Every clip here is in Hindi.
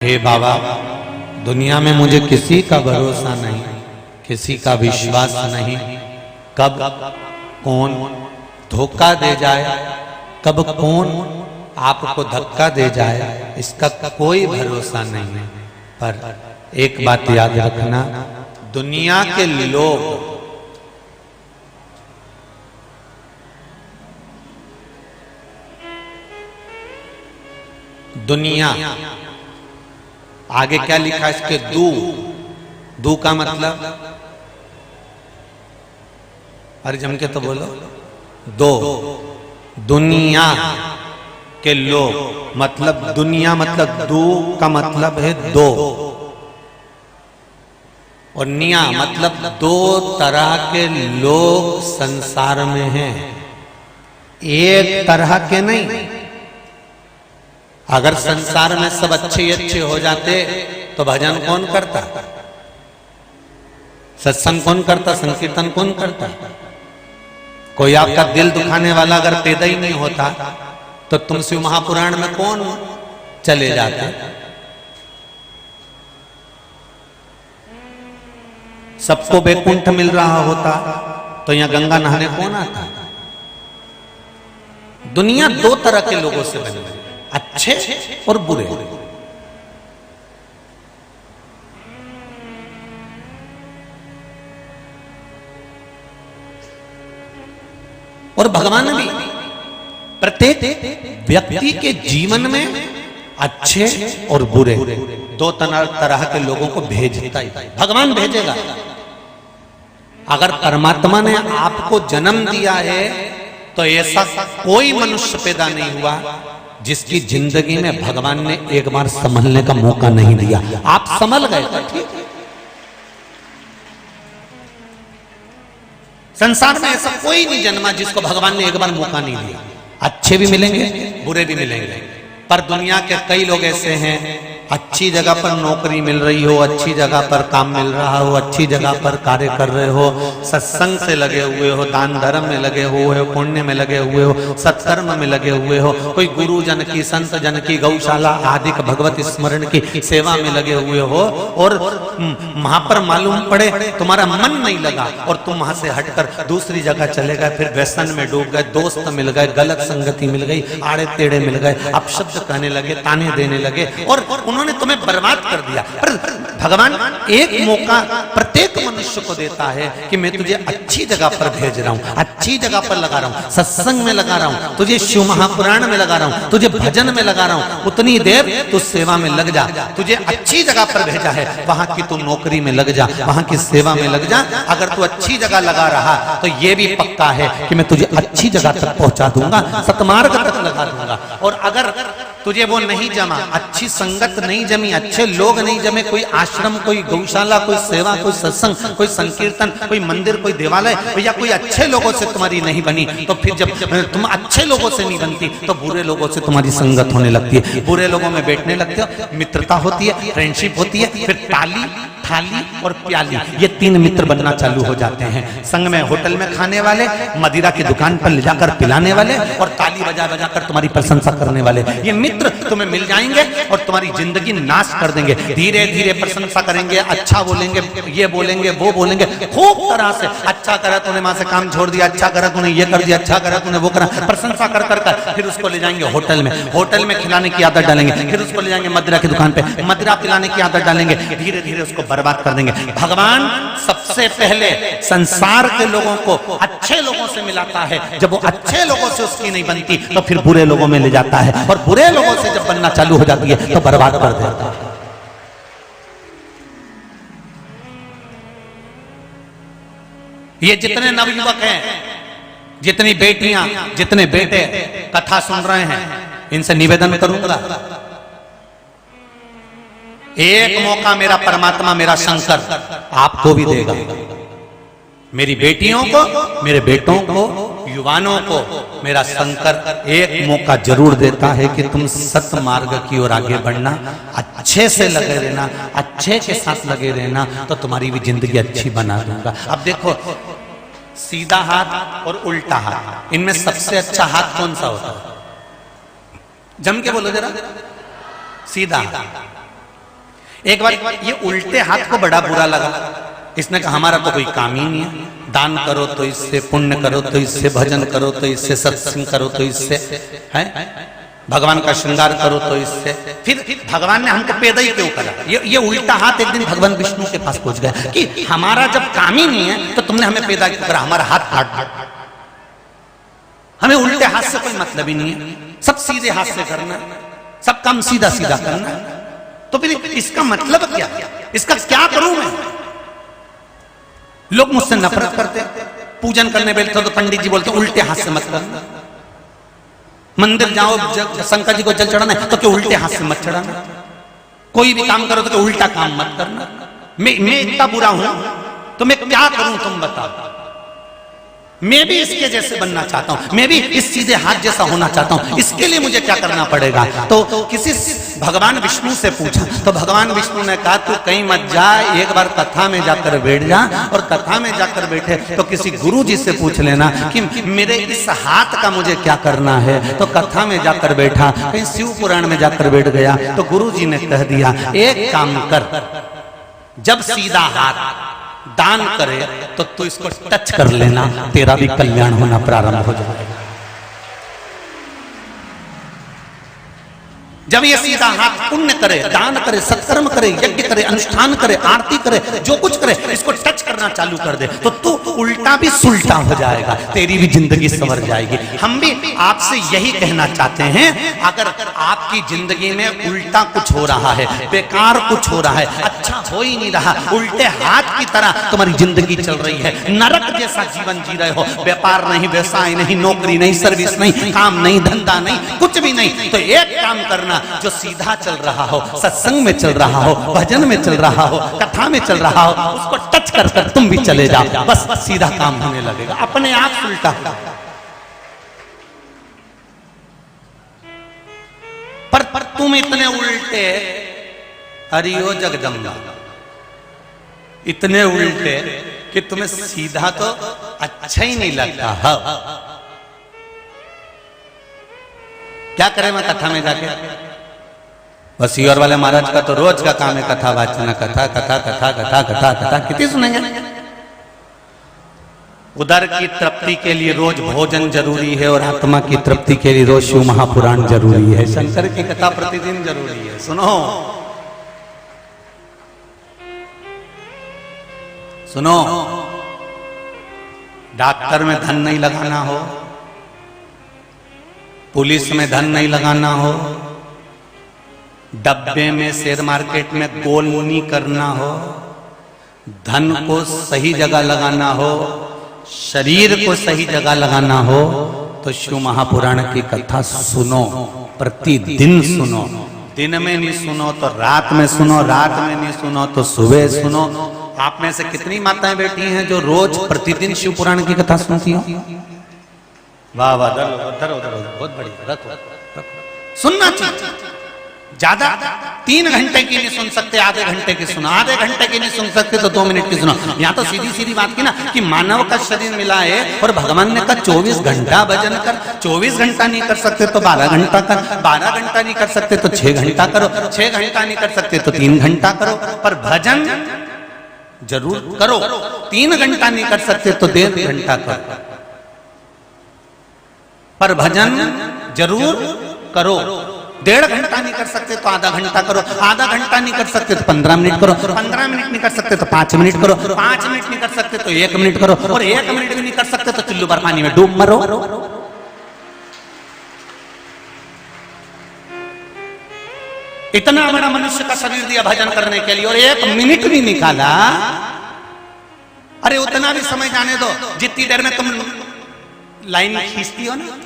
हे बाबा, दुनिया में मुझे किसी का भरोसा नहीं, किसी का विश्वास नहीं। कब कौन धोखा दे जाए, कब कौन आपको धक्का दे जाए, इसका कोई भरोसा नहीं है। पर एक बात याद रखना, दुनिया के लोग दुनिया आगे क्या लिखा है इसके? दू का मतलब, अरे जम के तो बोलो, दो। दुनिया के लोग मतलब दुनिया मतलब दू का मतलब है दो, और निया मतलब दो तरह के लोग संसार में हैं, एक तरह के नहीं। अगर संसार में सब अच्छे अच्छे हो जाते तो भजन कौन करता, सत्संग कौन करता, संकीर्तन कौन करता? कोई आपका दिल दुखाने वाला अगर पैदा ही नहीं होता तो तुम शिव महापुराण में कौन चले जाते? सबको बैकुंठ मिल रहा होता तो यहां गंगा नहाने कौन आता? दुनिया दो तरह के लोगों से बनी, अच्छे और बुरे। और भगवान भी प्रत्येक व्यक्ति के जीवन में अच्छे और बुरे दो तरह के लोगों को भेजता ही भगवान भेजेगा। अगर परमात्मा ने आपको जन्म दिया है तो ऐसा कोई मनुष्य पैदा नहीं हुआ जिसकी जिंदगी में भगवान ने एक बार संभलने का मौका नहीं दिया। आप संभल गए तो ठीक है। संसार में ऐसा कोई नहीं जन्मा जिसको भगवान ने एक बार मौका नहीं दिया। अच्छे भी मिलेंगे, बुरे भी मिलेंगे, पर दुनिया के कई लोग ऐसे हैं, अच्छी जगह पर नौकरी मिल रही हो, अच्छी जगह पर काम मिल रहा हो, अच्छी जगह पर कार्य कर रहे हो, सत्संग से लगे हुए हो, दान धर्म में लगे हुए हो, पुण्य में लगे हुए हो, सत्कर्म में लगे हुए हो, कोई गुरु जन की, संत जन की, गौशाला आदि भगवत स्मरण की सेवा में लगे हुए हो, और वहां पर मालूम पड़े तुम्हारा मन नहीं लगा और तुम वहां से हटकर दूसरी जगह चले गए, फिर व्यसन में डूब गए, दोस्त मिल गए, गलत संगति मिल गई, आड़े टेढ़े मिल गए, अपशब्द कहने लगे, ताने देने लगे और उन्होंने तुम्हें बर्बाद कर दिया। पर भगवान एक मौका प्रत्येक मनुष्य को देता है कि मैं तुझे अच्छी जगह पर भेज रहा हूं, अच्छी जगह पर लगा रहा हूं, सत्संग में लगा रहा हूं, तुझे शिव महापुराण में लगा रहा हूं, तुझे भजन में लगा रहा हूं, उतनी देर तू सेवा में लग जा। तुझे अच्छी जगह पर भेजा है, वहां की तू नौकरी में लग जा, वहां की सेवा में लग जा। अगर तू अच्छी जगह लगा रहा तो ये भी पक्का है कि मैं तुझे अच्छी जगह तक पहुंचा दूंगा, सतमार्ग तक लगा दूंगा। और अगर तुझे वो नहीं जमा, अच्छी संगत नहीं जमी, अच्छे लोग नहीं जमे, कोई आश्रम, कोई गौशाला, कोई सेवा, कोई सत्संग, कोई संकीर्तन, कोई मंदिर, कोई देवालय, या कोई अच्छे लोगों से तुम्हारी नहीं बनी, तो फिर जब तुम अच्छे लोगों से नहीं बनती तो बुरे लोगों से तुम्हारी संगत होने लगती है। बुरे लोगों में बैठने लगते हो, मित्रता होती है, फ्रेंडशिप होती है, फिर ताली, थाली और प्याली, ये तीन मित्र बनना चालू हो जाते हैं। संग में होटल में खाने वाले, मदिरा की दुकान पर ले जाकर पिलाने वाले और ताली बजा बजा कर तुम्हारी प्रशंसा करने वाले, ये मित्र तुम्हें मिल जाएंगे और तुम्हारी जिंदगी नाश कर देंगे। धीरे धीरे प्रशंसा करेंगे, अच्छा बोलेंगे, ये बोलेंगे, वो बोलेंगे, खूब तरह से। अच्छा करा तूने, वहां से काम छोड़ दिया, अच्छा करा तूने, ये कर दिया, अच्छा करा तूने, वो करा, प्रशंसा कर कर कर फिर उसको ले जाएंगे होटल में, होटल में खिलाने की आदत डालेंगे, फिर उसको ले जाएंगे मदिरा की दुकान पे, मदिरा पिलाने की आदत डालेंगे, धीरे धीरे उसको बर्बाद कर देंगे। भगवान सबसे पहले संसार के लोगों को अच्छे लोगों से मिलाता है, जब वो अच्छे लोगों से उसकी नहीं बनती तो फिर बुरे लोगों में ले जाता है, और बुरे लोगों से जब बनना चालू हो जाती है तो बर्बाद कर देता है। ये जितने नवयुवक हैं, जितनी बेटियां, जितने बेटे कथा सुन रहे हैं, इनसे निवेदन करूंगा, एक मौका मेरा परमात्मा, मेरा शंकर आपको भी देगा। मेरी बेटियों को, मेरे बेटों को, युवानों को मेरा शंकर एक मौका जरूर देता है कि तुम सत मार्ग की ओर आगे बढ़ना, अच्छे से लगे रहना, अच्छे के साथ लगे रहना, तो तुम्हारी भी जिंदगी अच्छी बना दूंगा। अब देखो, सीधा हाथ और उल्टा हाथ, इनमें सबसे अच्छा हाथ कौन सा होता है? जम के बोलो जरा। सीधा। एक बार ये उल्टे हाथ को बड़ा बुरा लगा। इसने कहा हमारा तो कोई काम ही नहीं है, दान करो तो इससे, पुण्य करो तो इससे, भजन करो तो इससे, सत्संग करो तो इससे, है भगवान का श्रृंगार करो तो इससे। फिर भगवान ने हमको पैदा ही क्यों करा? ये उल्टा हाथ एक दिन भगवान विष्णु के पास पहुंच गया कि हमारा जब काम ही नहीं है तो तुमने हमें पैदा क्यों करा? हमारा हाथ काट, हमें उल्टे हाथ से कोई मतलब ही नहीं है, सब सीधे हाथ से करना, सब काम सीधा सीधा करना। तो फिर इसका मतलब क्या? इसका क्या करूं मैं? लोग मुझसे नफरत करते, पूजन करने बैठते तो पंडित जी बोलते उल्टे हाथ से मत करना। मंदिर जाओ शंकर जी को जल चढ़ाना है तो क्या उल्टे हाथ से मत चढ़ाना। कोई भी काम करो तो क्या उल्टा काम मत करना। मैं इतना बुरा हूं तो मैं क्या करूं तुम बताओ? मैं भी इसके जैसे बनना चाहता हूं, मैं भी इस सीधे हाथ जैसा होना चाहता हूं, इसके लिए मुझे क्या करना पड़ेगा? तो किसी भगवान विष्णु से पूछा तो भगवान विष्णु ने कहा तू कहीं मत जा, एक बार कथा में जाकर बैठ जा, और कथा में जाकर बैठे तो किसी गुरु जी से पूछ लेना कि मेरे इस हाथ का मुझे क्या करना है। तो कथा में जाकर बैठा, कहीं शिव पुराण में जाकर बैठ गया तो गुरु जी ने कह दिया एक काम कर, जब सीधा हाथ दान करे तो तू इसको टच कर लेना, तेरा भी कल्याण होना प्रारंभ हो जाएगा। जब ये सीधा हाथ पुण्य करे, दान करे, सत्कर्म करे, यज्ञ करे, अनुष्ठान करे, आरती करे, जो कुछ करे, इसको टच करना चालू कर दे तो तू उल्टा भी सुल्टा हो जाएगा, तेरी भी जिंदगी संवर जाएगी। हम भी आपसे यही कहना चाहते हैं, अगर आपकी जिंदगी में उल्टा कुछ हो रहा है, बेकार कुछ हो रहा है, अच्छा हो ही नहीं रहा, उल्टे हाथ की तरह तुम्हारी जिंदगी चल रही है, नरक जैसा जीवन जी रहे हो, व्यापार नहीं, व्यवसाय नहीं, नौकरी नहीं, सर्विस नहीं, काम नहीं, धंधा नहीं, कुछ भी नहीं, तो एक काम करना, जो सीधा चल रहा हो, सत्संग में चल रहा हो, भजन में चल रहा हो, कथा में चल रहा हो, उसको टच कर कर तुम भी चले जाओ, बस सीधा काम होने लगेगा, अपने आप उल्टा होगा। पर तुम इतने उल्टे, हरिओ जगदम्बा, इतने उल्टे कि तुम्हें सीधा तो अच्छा ही नहीं लगता है। क्या करें मैं कथा में जाके? बस ईयर वाले महाराज का तो रोज का काम है कथा वाचना, कथा कथा कथा कथा कथा कथा, कितनी सुनेंगे? उदर की तृप्ति के लिए रोज भोजन जरूरी है और आत्मा की तृप्ति के लिए रोज शिव महापुराण जरूरी है, शंकर की कथा प्रतिदिन जरूरी है। सुनो सुनो, डॉक्टर में धन नहीं लगाना हो, पुलिस में धन नहीं लगाना हो, डब्बे में शेयर मार्केट में गोल नहीं करना हो, धन को सही जगह लगाना हो, शरीर को सही जगह लगाना हो, तो शिव महापुराण की कथा सुनो, प्रतिदिन सुनो। दिन में नहीं सुनो तो रात में सुनो, रात में नहीं सुनो तो सुबह सुनो। आप में से कितनी माताएं बैठी हैं जो रोज प्रतिदिन शिव पुराण की कथा सुनती हो? वाह वाह, उधर उधर बहुत बढ़िया, सुनना चाहिए। ज्यादा 3 घंटे की नहीं सुन सकते, आधे घंटे की सुनो, आधे घंटे की नहीं सुन सकते तो 2 मिनट की सुनो। यहाँ तो सीधी सीधी बात की ना कि मानव का शरीर मिला है और भगवान ने कहा 24 घंटा भजन कर। 24 घंटा नहीं कर सकते तो 12 घंटा कर, 12 घंटा नहीं कर सकते तो 6 घंटा करो, 6 घंटा नहीं कर सकते तो 3 घंटा करो, पर भजन जरूर करो। 3 घंटा नहीं कर सकते तो 1.5 घंटा करो, पर भजन जरूर करो। 1.5 घंटा नहीं कर सकते तो आधा घंटा करो, आधा घंटा नहीं कर सकते तो 15 मिनट करो, 15 मिनट नहीं कर सकते तो 5 मिनट करो, 5 मिनट नहीं कर सकते तो 1 मिनट करो, और 1 मिनट भी नहीं कर सकते तो चुल्लू भर पानी में डूब मरो। इतना बड़ा मनुष्य का शरीर दिया भजन करने के लिए और 1 मिनट भी निकाला। अरे उतना भी समय जाने दो, जितनी देर में तुम लाइन खींचती हो ना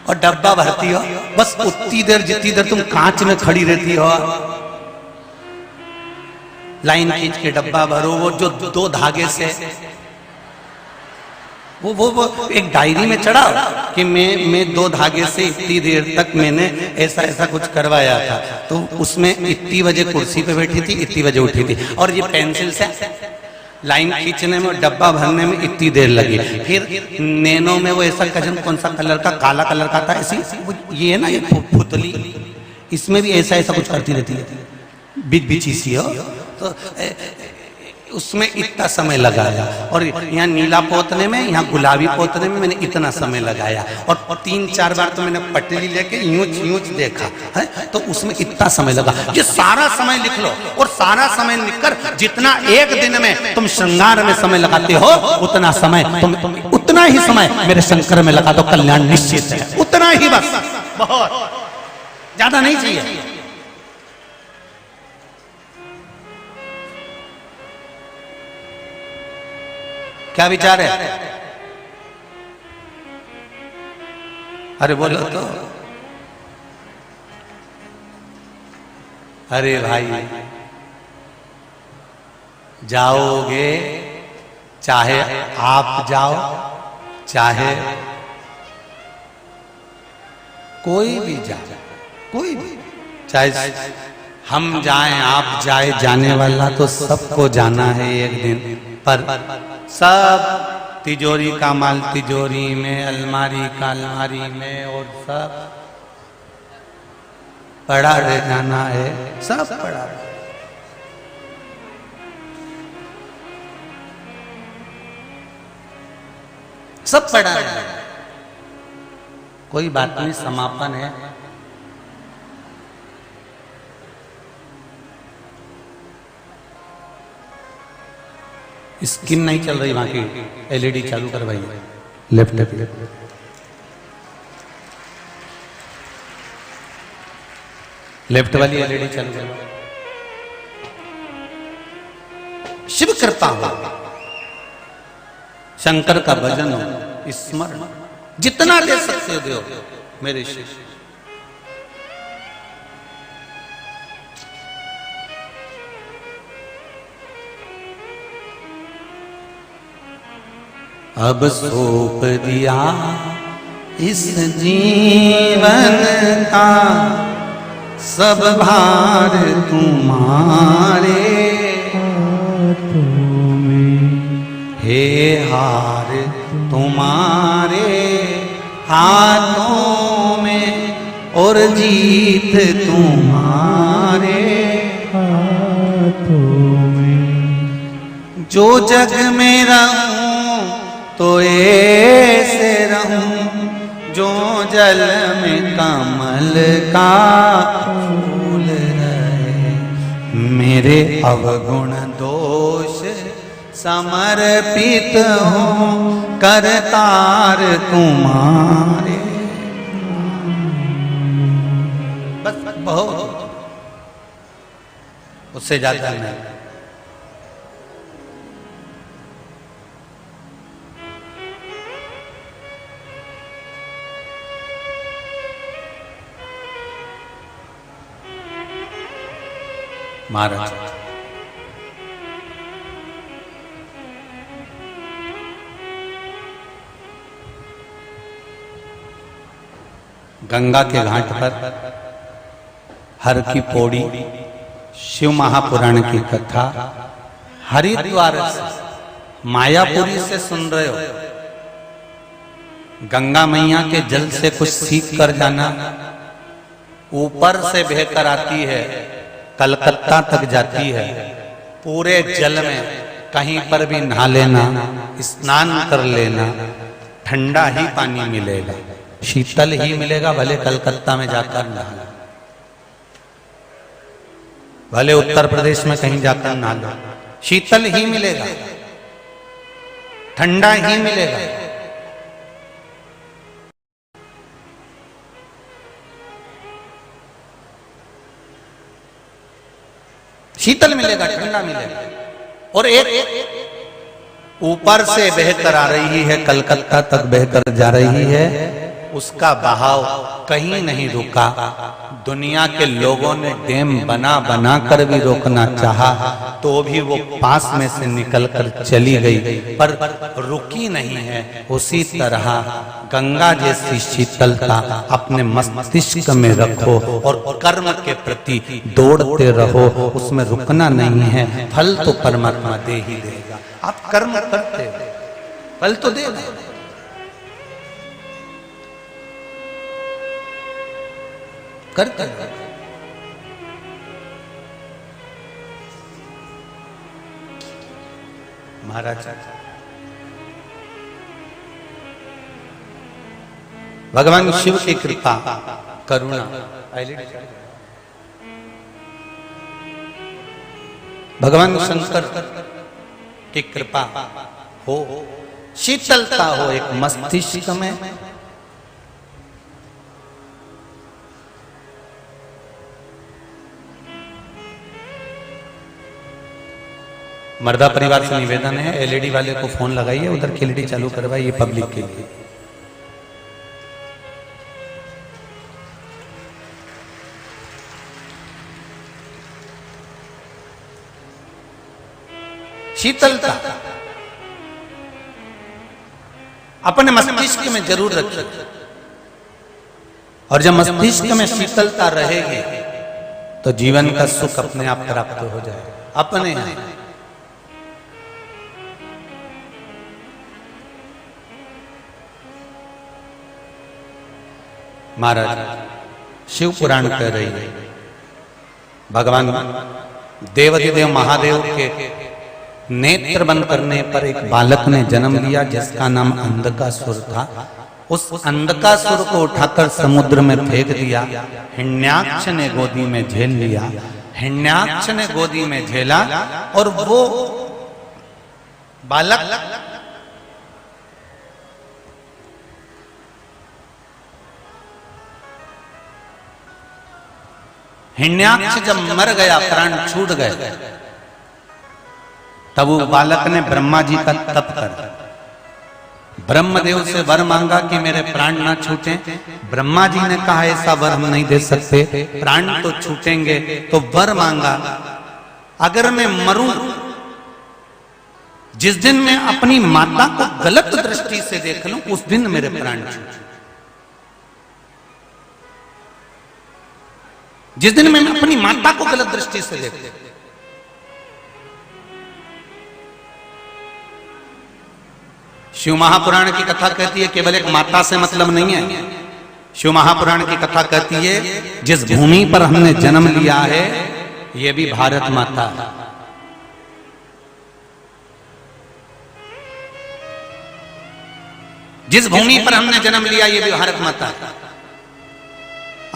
और डब्बा भरती हो, बस उतनी देर जितनी देर तुम कांच में खड़ी रहती हो, लाइन खींच के डब्बा भरो। वो जो 2 धागे से वो एक डायरी में चढ़ा कि मैं 2 धागे से इतनी देर तक मैंने ऐसा ऐसा कुछ करवाया था, तो उसमें इतनी बजे कुर्सी पे बैठी थी, इतनी बजे उठी थी, और ये पेंसिल से लाइन खींचने में, डब्बा भरने में इतनी देर लगी। फिर नैनो में वो ऐसा कौन सा कलर का, काला कलर का था, ऐसी ये है ना ये पुतली, इसमें भी ऐसा ऐसा कुछ करती रहती है। बीच बीची सी हो तो उसमें इतना समय लगाया, और यहाँ नीला पोतने में, यहाँ गुलाबी पोतने में मैंने इतना समय लगाया, और 3-4 बार तो मैंने पटरी लेके यूं यूं देखा है, तो उसमें इतना समय लगा। ये सारा समय लिख लो, और सारा समय लिखकर जितना एक दिन में तुम श्रृंगार में समय लगाते हो, उतना समय तुम उतना ही समय मेरे शंकर में लगा दो, कल्याण निश्चित है। उतना ही बस, बहुत ज्यादा नहीं चाहिए। क्या विचार है? अरे बोलो तो। अरे भाई, जाओगे चाहे आप जाओ, चाहे कोई भी जाए, कोई भी, चाहे हम जाएं आप जाए, जाने वाला तो सबको जाना है एक दिन, पर सब तिजोरी का माल तिजोरी में, अलमारी का अलमारी में, और सब पड़ा रह जाना है, सब पड़ा रह। सब पड़ा रह, कोई बात नहीं, समापन है। स्किन नहीं चल रही वहां की, एलईडी चालू करवाई, लेफ्ट लेफ्ट लेफ्ट। लेफ्ट वाली एलईडी चालू करो। शिव कृपा हो, शंकर का भजन हो, स्मरण जितना ले सकते हो दो मेरे शिव। अब सौंप दिया इस जीवन का सब भार तुम्हारे हाथों में, हे हार तुम्हारे हाथों में, और जीत तुम्हारे हाथों में। जो जग में रहूं तो ऐसे रहूं, जो जल में कमल का फूल रहे, मेरे अवगुण दोष समर्पित हो करतार तुम्हारे। बस बहुत, उससे ज्यादा नहीं। महाराज गंगा के घाट पर हर की पौड़ी, शिव महापुराण की कथा हरिद्वार से, मायापुरी से सुन रहे हो। गंगा मैया के जल से कुछ सीख कर जाना, ऊपर से बहकर आती है, कलकत्ता तक जाती है, पूरे जल में कहीं पर भी नहा लेना, स्नान कर लेना, ठंडा ही पानी मिलेगा, शीतल ही मिलेगा, भले कलकत्ता में जाकर नहा, भले उत्तर प्रदेश में कहीं जाकर नहा लो, शीतल ही मिलेगा, ठंडा ही मिलेगा। शीतल मिलेगा, ठंडा मिलेगा। और एक ऊपर से बहकर आ रही है, कलकत्ता तक बहकर जा रही है, उसका बहाव कहीं नहीं रुका। दुनिया के लोगों ने डैम बना बना कर भी रोकना चाहा, तो भी वो पास में से निकलकर चली गई, पर रुकी नहीं है। उसी तरह गंगा जैसी शीतलता अपने मस्तिष्क में रखो और कर्म के प्रति दौड़ते रहो, उसमें रुकना नहीं है। फल तो परमात्मा दे ही देगा। आप कर्म करते हो, फल तो देगा। करते महाराज भगवान शिव की कृपा करुणा, भगवान शंकर की कृपा हो, शीतलता हो एक मस्तिष्क में, मर्दा परिवार से निवेदन है एलईडी वाले को फोन लगाइए, उधर की एलईडी चालू करवाइए पब्लिक के लिए। शीतलता अपने मस्तिष्क में जरूर रखिए, और जब मस्तिष्क में शीतलता रहेगी तो जीवन का सुख अपने आप प्राप्त हो जाएगा अपने आप। महाराज शिव पुराण कह रही है, भगवान देवाधिदेव महादेव के नेत्र बंद करने पर एक बालक ने जन्म लिया जिसका नाम अंधकासुर था। उस अंधकासुर को उठाकर समुद्र में फेंक दिया। हिरण्याक्ष ने गोदी में झेल लिया, हिरण्याक्ष ने गोदी में झेला, और वो बालक हिरण्याक्ष जब मर गया, प्राण छूट गए, तब वो बालक ने ब्रह्मा जी का तप कर ब्रह्मदेव से वर मांगा कि मेरे प्राण ना छूटें। ब्रह्मा जी ने कहा ऐसा वर हम नहीं दे सकते, प्राण तो छूटेंगे। तो वर मांगा, अगर मैं मरूं, जिस दिन मैं अपनी माता को गलत दृष्टि से देख लूं उस दिन मेरे प्राण छूटे। जिस दिन मैं अपनी माता को गलत दृष्टि से देख लूं। शिव महापुराण की कथा कहती है केवल एक माता से मतलब नहीं है। शिव महापुराण की कथा कहती है जिस भूमि पर हमने जन्म लिया है यह भी भारत माता है। जिस भूमि पर हमने जन्म लिया ये भी भारत माता है।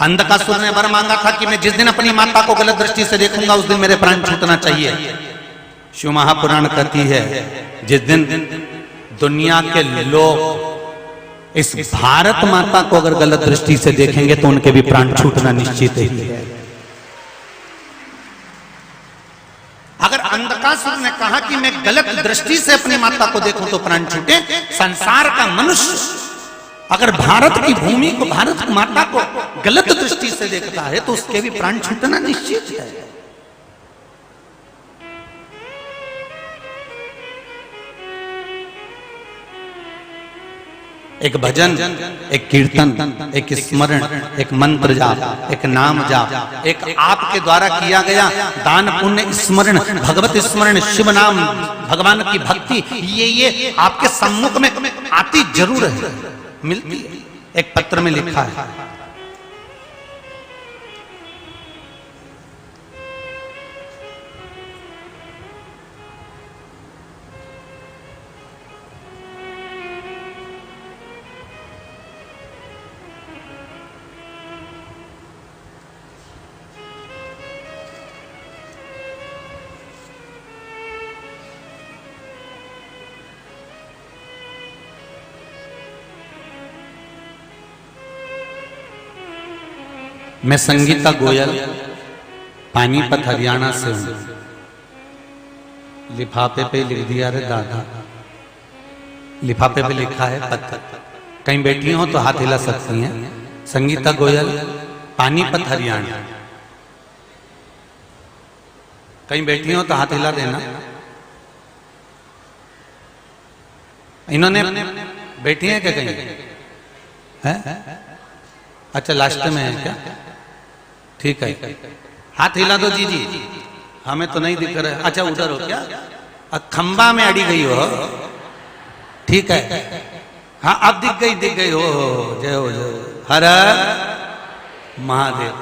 अंधकासुर ने वर मांगा था कि मैं जिस दिन अपनी माता को गलत दृष्टि से देखूंगा उस दिन मेरे प्राण छूटना चाहिए। शिव महापुराण कहती है जिस दिन दुनिया के लोग इस भारत माता को अगर गलत दृष्टि से देखेंगे तो उनके भी प्राण छूटना निश्चित ही है। अगर अंधकासुर ने कहा कि मैं गलत दृष्टि से अपनी माता को देखूं तो प्राण छूटे, संसार का मनुष्य अगर भारत की भूमि को, भारत माता को गलत दृष्टि से देखता है तो उसके भी प्राण छूटना निश्चित है। एक भजन, एक कीर्तन, एक स्मरण, एक मंत्र जाप, एक नाम जाप, एक आपके द्वारा किया गया दान पुण्य स्मरण, भगवत स्मरण, शिव नाम, भगवान की भक्ति, ये आपके सम्मुख में आती जरूर है, मिलती है। एक पत्र में लिखा है मैं संगीता गोयल पानीपत हरियाणा से हूं। लिफाफे पे लिख दिया रे दादा, लिफाफे पे लिखा है पत्र। कहीं बैठी हो तो हाथ हिला सकती हैं। संगीता गोयल पानीपत हरियाणा। कहीं बैठी हो तो हाथ हिला देना। इन्होंने बैठी हैं क्या कहीं है? अच्छा लास्ट में है क्या? ठीक है, हाथ हिला दो जी जी, हमें तो नहीं दिख रहा है। अच्छा उधर हो क्या? खंबा में अड़ी गई हो, ठीक है। हाँ अब दिख गई हो। जय हो जय हर महादेव।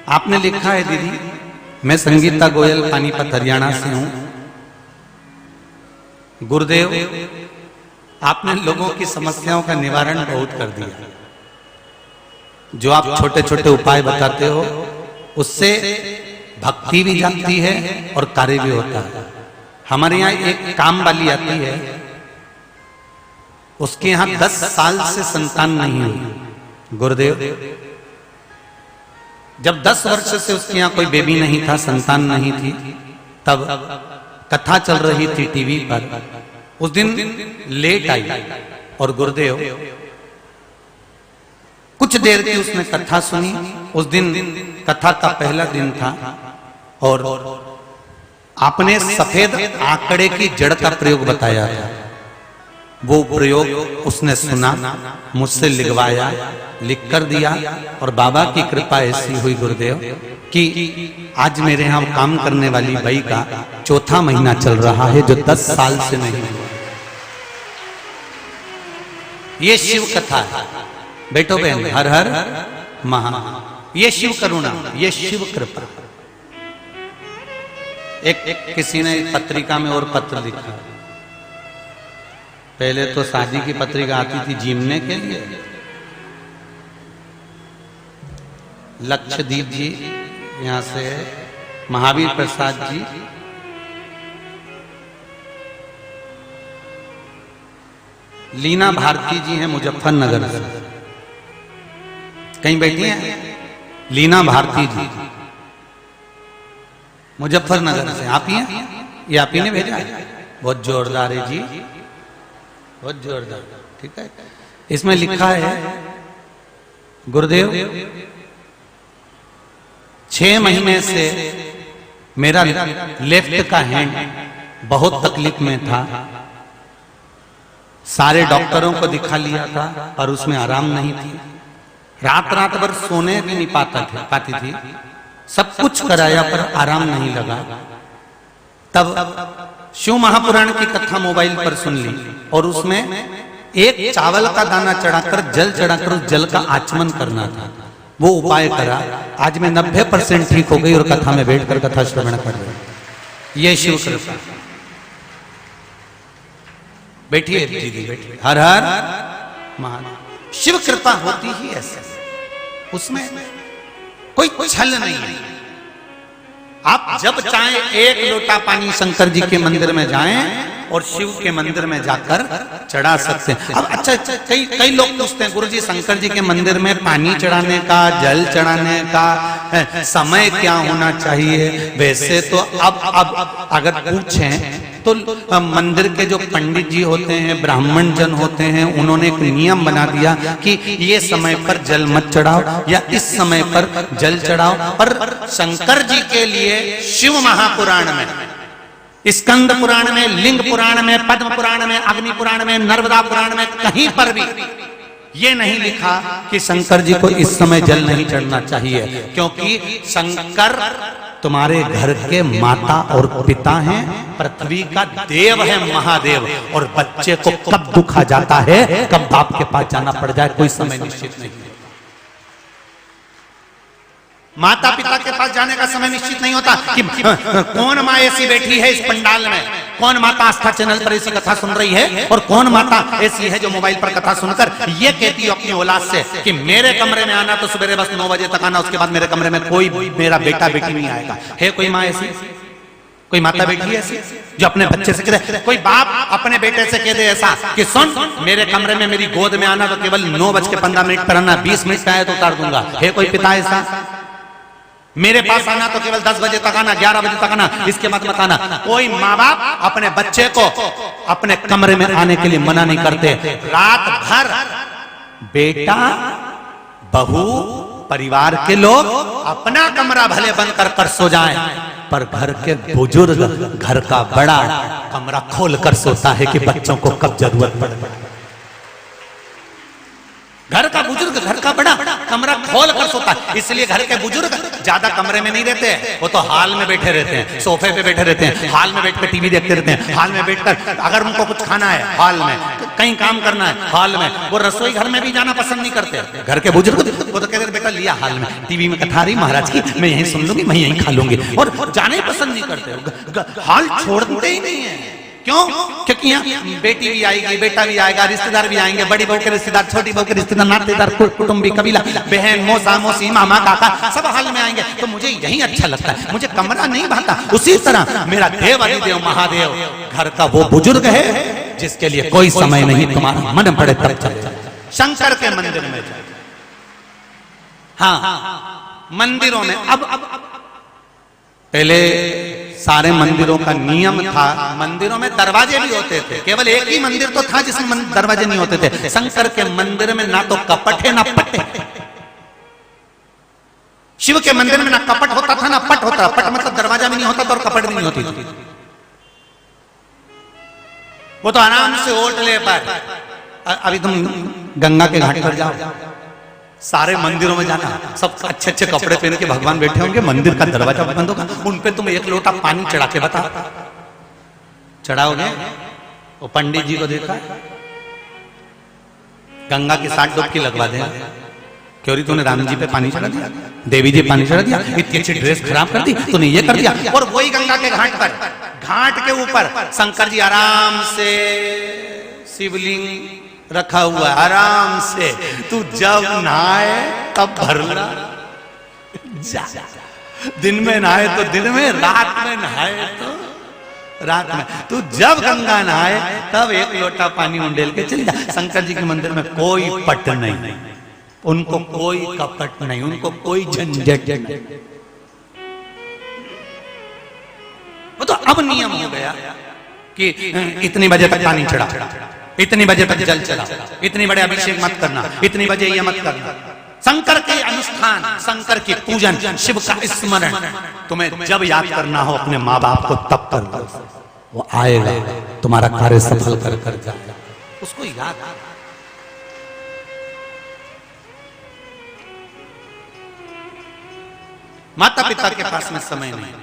आपने लिखा है दीदी मैं संगीता गोयल पानीपत हरियाणा से हूं। गुरुदेव, आपने लोगों की समस्याओं का निवारण बहुत कर दिया। जो आप छोटे छोटे उपाय बताते हो उससे भक्ति भी जाती है और कार्य भी होता है। हमारे यहाँ एक काम वाली आती है, उसके यहाँ 10 साल से संतान नहीं हुई। गुरुदेव, जब 10 वर्ष से उसके यहाँ कोई बेबी नहीं था, संतान नहीं थी, तब कथा चल रही थी टीवी पर। उस दिन लेट आई और गुरुदेव कुछ देर की उसने कथा सुनी। उस दिन कथा का पहला दिन था और आपने सफेद आंकड़े की जड़ का प्रयोग बताया था। वो प्रयोग उसने सुना, मुझसे लिखवाया, लिख कर दिया और बाबा की कृपा ऐसी हुई गुरुदेव कि आज मेरे यहाँ काम करने वाली बाई का 4था महीना चल रहा है, जो 10 साल से नहीं हुआ। ये शिव कथा है बेटो बहन, हर हर महा। ये शिव करुणा, ये शिव कृपा। एक किसी ने पत्रिका में और पत्र लिखा। पहले तो शादी की पत्रिका आती थी जीवने के लिए। लक्षदीप जी यहां से, महावीर प्रसाद जी, लीना भारती जी हैं मुजफ्फरनगर से, कहीं बैठी हैं लीना भारती जी मुजफ्फरनगर से। आप ही हैं? ये आप ही ने भेजा है? बहुत जोरदार है जी, बहुत जोरदार। ठीक है, इसमें लिखा है गुरुदेव 6 महीने से मेरा लेफ्ट का हैंड बहुत तकलीफ में था। सारे डॉक्टरों को दिखा लिया था और उसमें आराम नहीं थी। रात रात भर सोने भी नहीं पाती थी। सब कुछ कराया पर आराम नहीं लगा। तब शिव महापुराण की कथा मोबाइल पर सुन ली और उसमें एक चावल का दाना चढ़ाकर जल चढ़ाकर उस जल का आचमन करना था। वो उपाय करा, आज मैं 90% ठीक हो गई और कथा में बैठकर कथा श्रवण कर रही। ये शिव कृपा। बैठिए दीदी, बैठिए। हर हर महादेव। शिव कृपा होती ही ऐसे, उसमें कोई छल नहीं है। आप जब चाहें एक लोटा पानी शंकर जी के मंदिर में जाएं और शिव के मंदिर में जाकर चढ़ा सकते हैं। अब अच्छा, कई लोग पूछते हैं गुरुजी शंकर जी के मंदिर में पानी चढ़ाने का, जल चढ़ाने का समय क्या होना चाहिए? वैसे तो अब अगर पूछें तो मंदिर के जो पंडित जी होते हैं, ब्राह्मण जन होते हैं, उन्होंने एक नियम बना दिया कि ये समय पर जल मत चढ़ाओ या इस समय पर जल चढ़ाओ। पर शंकर जी के लिए शिव महापुराण में, स्कंद पुराण में, लिंग पुराण में, पद्म पुराण में, अग्नि पुराण में, नर्मदा पुराण में कहीं पर भी ये नहीं लिखा कि शंकर जी को इस समय जल नहीं चढ़ना चाहिए, क्योंकि शंकर तुम्हारे घर के माता और पिता हैं, पृथ्वी का देव है महादेव। और बच्चे को कब दुख आ जाता है, कब बाप के पास जाना पड़ जाए, कोई समय निश्चित नहीं है। माता पिता के पास जाने का समय निश्चित नहीं होता कि कौन माँ ऐसी बैठी है इस पंडाल में, कौन माता आस्था चैनल पर ऐसी कथा सुन रही है और कौन माता ऐसी है जो मोबाइल पर कथा सुनकर ये कहती है अपनी औलाद से कि मेरे कमरे में आना तो सुबह बस 9 बजे तक आना, उसके बाद मेरे कमरे में कोई मेरा बेटा बेटी नहीं आएगा। है कोई माँ ऐसी, कोई माता बेटी ऐसी जो अपने बच्चे से कह दे, कोई बाप अपने बेटे से कह दे ऐसा कि सुन मेरे कमरे में मेरी गोद में आना तो केवल 9:15 पर आना, 20 मिनट का है तो उतार दूंगा? है कोई पिता ऐसा? मेरे पास आना तो केवल 10 बजे तक आना, 11 बजे तक आना, इसके बाद मत आना। कोई माँ बाप अपने बच्चे को अपने कमरे में आने के लिए मना नहीं करते। रात भर बेटा, बहू, परिवार के लोग अपना कमरा भले बंद कर सो जाएं, पर घर के बुजुर्ग घर का बड़ा कमरा खोल कर सोता है कि बच्चों को कब जरूरत पड़े। घर का बुजुर्ग घर का बड़ा कमरा खोल कर सोता है। इसलिए घर के बुजुर्ग ज्यादा कमरे में नहीं रहते हैं, वो तो हाल में बैठे रहते हैं, सोफे पे बैठे रहते हैं, हाल में बैठकर टीवी देखते रहते हैं, हाल में बैठकर अगर उनको कुछ खाना है हाल में, कहीं काम करना है हाल में, वो रसोई घर में भी जाना पसंद नहीं करते। घर के बुजुर्ग वो तो कहते बेटा लिया हाल में, टीवी में कथा रही महाराज की, मैं यहीं सुन लूंगी, मैं यहीं खा लूंगी, और जाने ही पसंद नहीं करते, हाल छोड़ते ही नहीं है। क्यों? क्योंकि यहाँ बेटी भी आएगी, बेटा भी आएगा, रिश्तेदार भी आएंगे, बड़ी बहू के रिश्तेदार, छोटी बहू के रिश्तेदार, नातेदार, कुटुंबी, कबीला, बहन, मौसा, मौसी, मामा, काका, सब हाल में आएंगे। तो मुझे यही अच्छा लगता है, मुझे कमरा नहीं भाता। उसी तरह मेरा देवाधिदेव महादेव घर का वो बुजुर्ग है जिसके लिए कोई समय नहीं, तुम्हारा मन पड़े तब चले शंकर के मंदिर में जाए। हाँ, मंदिरों में अब पहले सारे मंदिरों का नियम था, मंदिरों में दरवाजे भी होते थे, केवल एक ही मंदिर तो था जिसमें दरवाजे नहीं होते थे। शंकर के मंदिर में ना तो कपट है ना पट है। शिव के मंदिर में ना कपट होता था ना पट होता। पट मतलब दरवाजा भी नहीं होता था और कपट भी नहीं होती थी। वो तो आराम से ओट ले पाए। अभी तुम गंगा के घाट पर जाओ, सारे मंदिरों में जाना, सब अच्छे अच्छे कपड़े पहन के भगवान बैठे होंगे, मंदिर का दरवाजा बंद होगा, उन पे तुम एक लोटा पानी चढ़ा के बता, चढ़ाओगे? वो पंडित जी को देखा, गंगा की 60 डुबकी लगवा देगा। क्यों री तूने राम जी पे पानी चढ़ा दिया, देवी जी पानी चढ़ा दिया, इतनी अच्छी ड्रेस खराब कर दी, तूने ये कर दिया। और वही गंगा के घाट पर, घाट के ऊपर शंकर जी आराम से शिवलिंग रखा हुआ है, आराम से। तू जब नहाए तब भरना, दिन में नहाए तो दिन में, रात में नहाए तो रात में। तू जब गंगा नहाए तब एक लोटा पानी उंडेल के चल जा। शंकर जी के मंदिर में कोई पट नहीं, उनको कोई कपट नहीं, उनको कोई झंझट नहीं। वो तो अब नियम हो गया कि इतनी बजे तक पानी चढ़ा, इतनी बजे तक जल चला, इतनी बड़े अभिषेक मत करना, इतनी बजे ये मत करना। शंकर के अनुष्ठान, शंकर की पूजन, शिव का स्मरण तुम्हें जब याद करना हो अपने माँ बाप को तब कर दो, वो आएगा, तुम्हारा कार्य सफल कर कर जाएगा। उसको याद। माता पिता के पास में समय नहीं।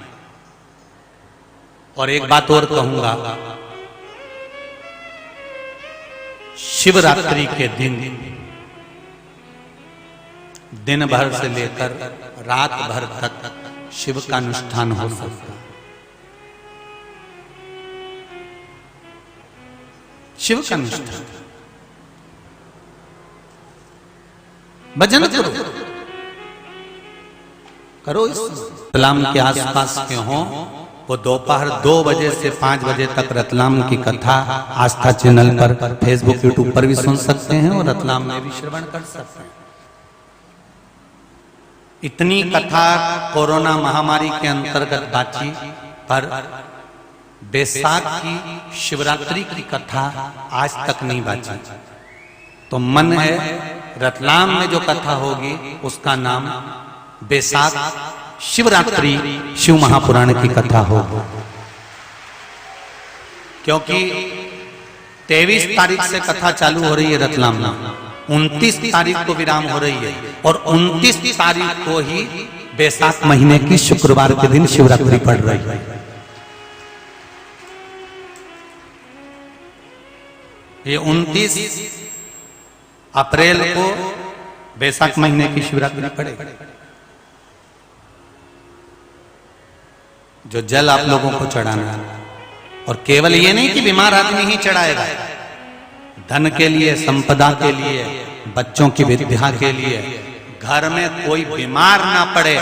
और एक बात और कहूंगा, शिवरात्रि के दिन भर से लेकर रात भर तक शिव का अनुष्ठान हो सकता है। शिव का अनुष्ठान, भजन करो। रतलाम के आसपास के हों, वो दोपहर 2 बजे से 5 बजे तक रतलाम की कथा आस्था चैनल पर, फेसबुक यूट्यूब पर भी सुन सकते हैं और रतलाम में भी श्रवण कर सकते हैं। इतनी कथा कोरोना महामारी के अंतर्गत बाची, पर बैसाख की शिवरात्रि की कथा आज तक नहीं बाची। तो मन है रतलाम में जो कथा होगी उसका नाम बैसाख शिवरात्रि शिव महापुराण की कथा हो, क्योंकि 23 तारीख से कथा चालू हो रही है रतलाम में, 29 तारीख को विराम हो रही है और 29 तारीख को ही बैसाख महीने की शुक्रवार के दिन शिवरात्रि पड़ रही है। ये 29 अप्रैल को बैसाख महीने की शिवरात्रि पड़ेगी। जो जल आप लोगों को चढ़ाना है, और केवल ये नहीं कि बीमार आदमी ही चढ़ाएगा, धन के लिए, संपदा के लिए, बच्चों की विद्या के लिए, घर में कोई बीमार ना पड़े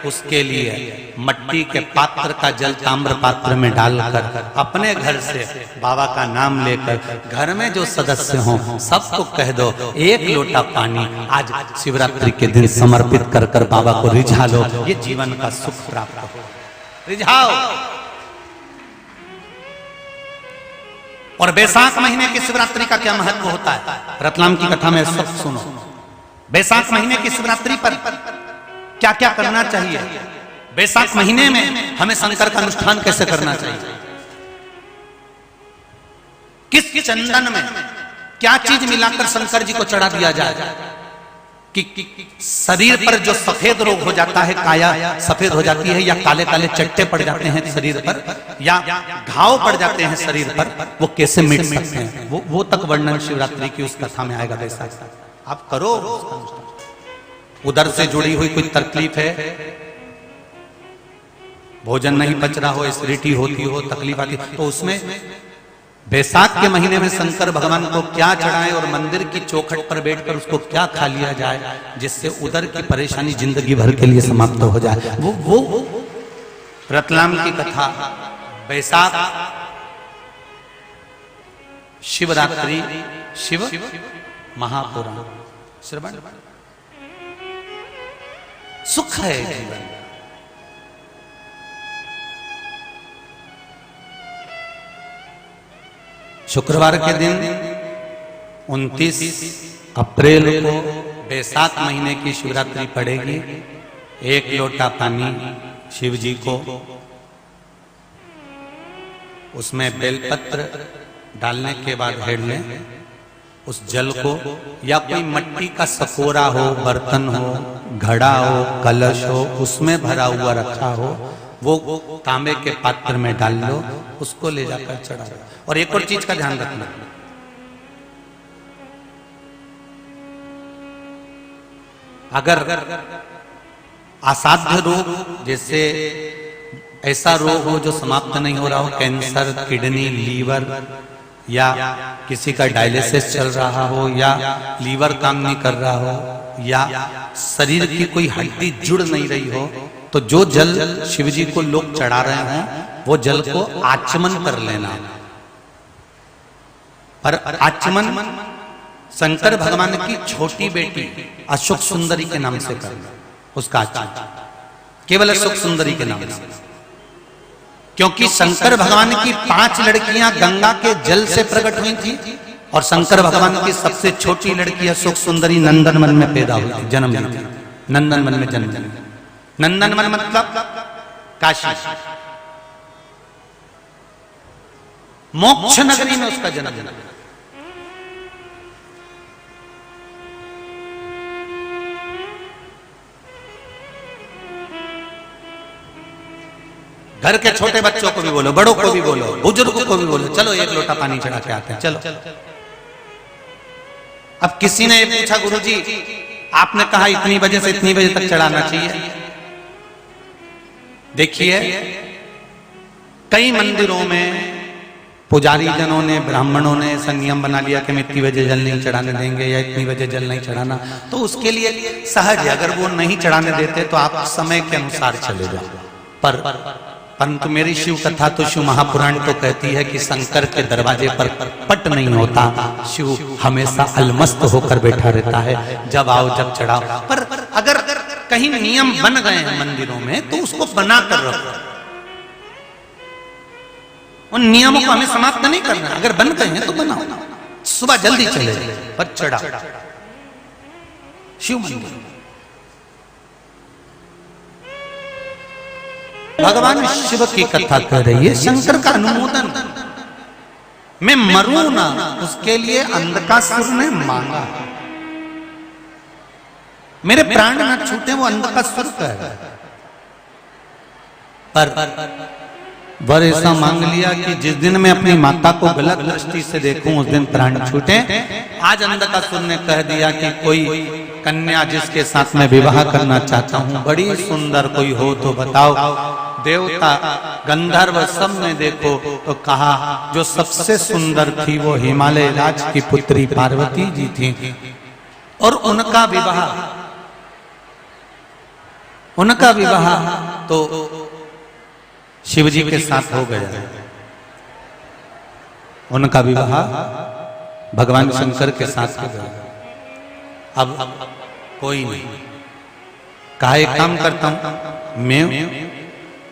उसके लिए मट्टी के पात्र का जल ताम्र पात्र में डालकर अपने घर से बाबा का नाम लेकर घर में जो सदस्य हों सबको कह दो, एक लोटा पानी आज शिवरात्रि के दिन समर्पित कर कर बाबा को रिझा लो, ये जीवन का सुख प्राप्त हो। रिझाओ। और बैसाख महीने की शिवरात्रि का क्या महत्व होता है, रतलाम की कथा में सब सुनो। बैसाख महीने की शिवरात्रि पर क्या क्या करना चाहिए, बैसाख महीने में हमें शंकर का अनुष्ठान कैसे करना चाहिए, किस चंदन में क्या चीज मिलाकर शंकर जी को चढ़ा दिया जाए कि शरीर पर जो सफेद रोग हो जाता है, काया सफेद हो जाती है, या काले काले चट्टे पड़ जाते हैं शरीर पर, या घाव पड़ जाते हैं शरीर पर, वो कैसे मिट सकते हैं, वो तक वर्णन शिवरात्रि की उस कथा में आएगा। बैसाख आप करो। उधर से जुड़ी हुई कोई तकलीफ है, भोजन नहीं पच रहा हो, एसिडिटी होती हो, तकलीफ आती, तो उसमें बैसाख के महीने में शंकर भगवान को क्या चढ़ाएं और मंदिर की चौखट पर बैठकर उसको क्या खा लिया जाए जिससे उधर की परेशानी जिंदगी भर के लिए समाप्त हो जाए। वो रतलाम की कथा, बैसाख, शिवरात्रि, शिव महापुराण श्रवण, सुख है जीवन। शुक्रवार के दिन 29 अप्रैल को बैसाख महीने की शिवरात्रि पड़ेगी। 1 लोटा पानी शिव जी को, उसमें बेलपत्र डालने के बाद हेड़ लें। उस जल को या कोई मिट्टी का सकोरा हो, बर्तन हो, घड़ा हो, कलश हो, उसमें भरा हुआ रखा हो, वो तांबे के पात्र में डाल लो, उसको ले जाकर चढ़ा दो। और एक और चीज का ध्यान रखना, अगर असाध्य रोग, जैसे ऐसा रोग हो जो समाप्त नहीं हो रहा हो, कैंसर, किडनी, लीवर, या किसी का डायलिसिस चल रहा हो, या लीवर काम नहीं कर रहा हो, या शरीर की कोई हड्डी जुड़ नहीं रही हो, तो जो जल शिवजी को लोग चढ़ा रहे हैं वो जल को आचमन कर लेना। पर आचमन शंकर भगवान की छोटी बेटी अशोक सुंदरी के नाम से करना, उसका आचमन केवल अशोक सुंदरी के नाम से, क्योंकि शंकर भगवान की 5 लड़कियां गंगा के जल से प्रकट हुई थी और शंकर भगवान की सबसे छोटी लड़की अशोक सुंदरी नंदनवन में पैदा हुई थी, जन्म ली थी, नंदनवन में जन्म ली। नंदनवन मतलब काशी, मोक्ष नगरी में उसका जन्म हुआ। घर के छोटे बच्चों को भी बोलो, बड़ों को भी बोलो, बुजुर्गों को भी बोलो, चलो 1 लोटा पानी चढ़ा के आते हैं, चलो। अब किसी ने ये पूछा, गुरुजी आपने कहा इतनी बजे से इतनी बजे तक चढ़ाना चाहिए। देखिए, कई मंदिरों में पुजारी जनों ने, ब्राह्मणों ने ऐसा नियम बना लिया कि हम इतनी बजे जल नहीं चढ़ाने देंगे या इतनी बजे जल नहीं चढ़ाना, तो उसके लिए सहज है, अगर वो नहीं चढ़ाने देते तो आप समय के अनुसार चले जाओ। परंतु मेरी शिव कथा तो शिव महापुराण तो कहती है कि शंकर के दरवाजे पर पट नहीं होता, शिव हमेशा अलमस्त होकर बैठा रहता है, जब आओ जब चढ़ाओ। पर अगर कहीं नियम बन गए हैं मंदिरों में तो उसको बना कर रखो, उन नियमों को हमें समाप्त नहीं करना। अगर बन गए हैं तो बनाओ, सुबह जल्दी चले पर चढ़ा शिव मंदिर। भगवान शिव की कथा कर रही है, शंकर का अनुमोदन, मैं मरूं ना उसके लिए अंधकासुर ने मांगा, मेरे प्राण ना छूटे, वो अंधकासुर कह रहा है। पर वर ऐसा मांग लिया कि जिस दिन मैं अपनी माता को गलत दृष्टि से देखूं उस दिन प्राण छूटे। आज अंधकासुर ने कह दिया कि कोई कन्या जिसके साथ मैं विवाह करना चाहता हूं, बड़ी सुंदर कोई हो तो बताओ। देवता गंधर्व सब ने देखो तो कहा जो सबसे सुंदर थी वो हिमालय राज की पुत्री पार्वती जी थी, और उनका विवाह तो शिव जी के साथ हो गया। उनका विवाह भगवान शंकर के साथ हो गया। अब कोई नहीं कहा, एक काम करता हूं, मैं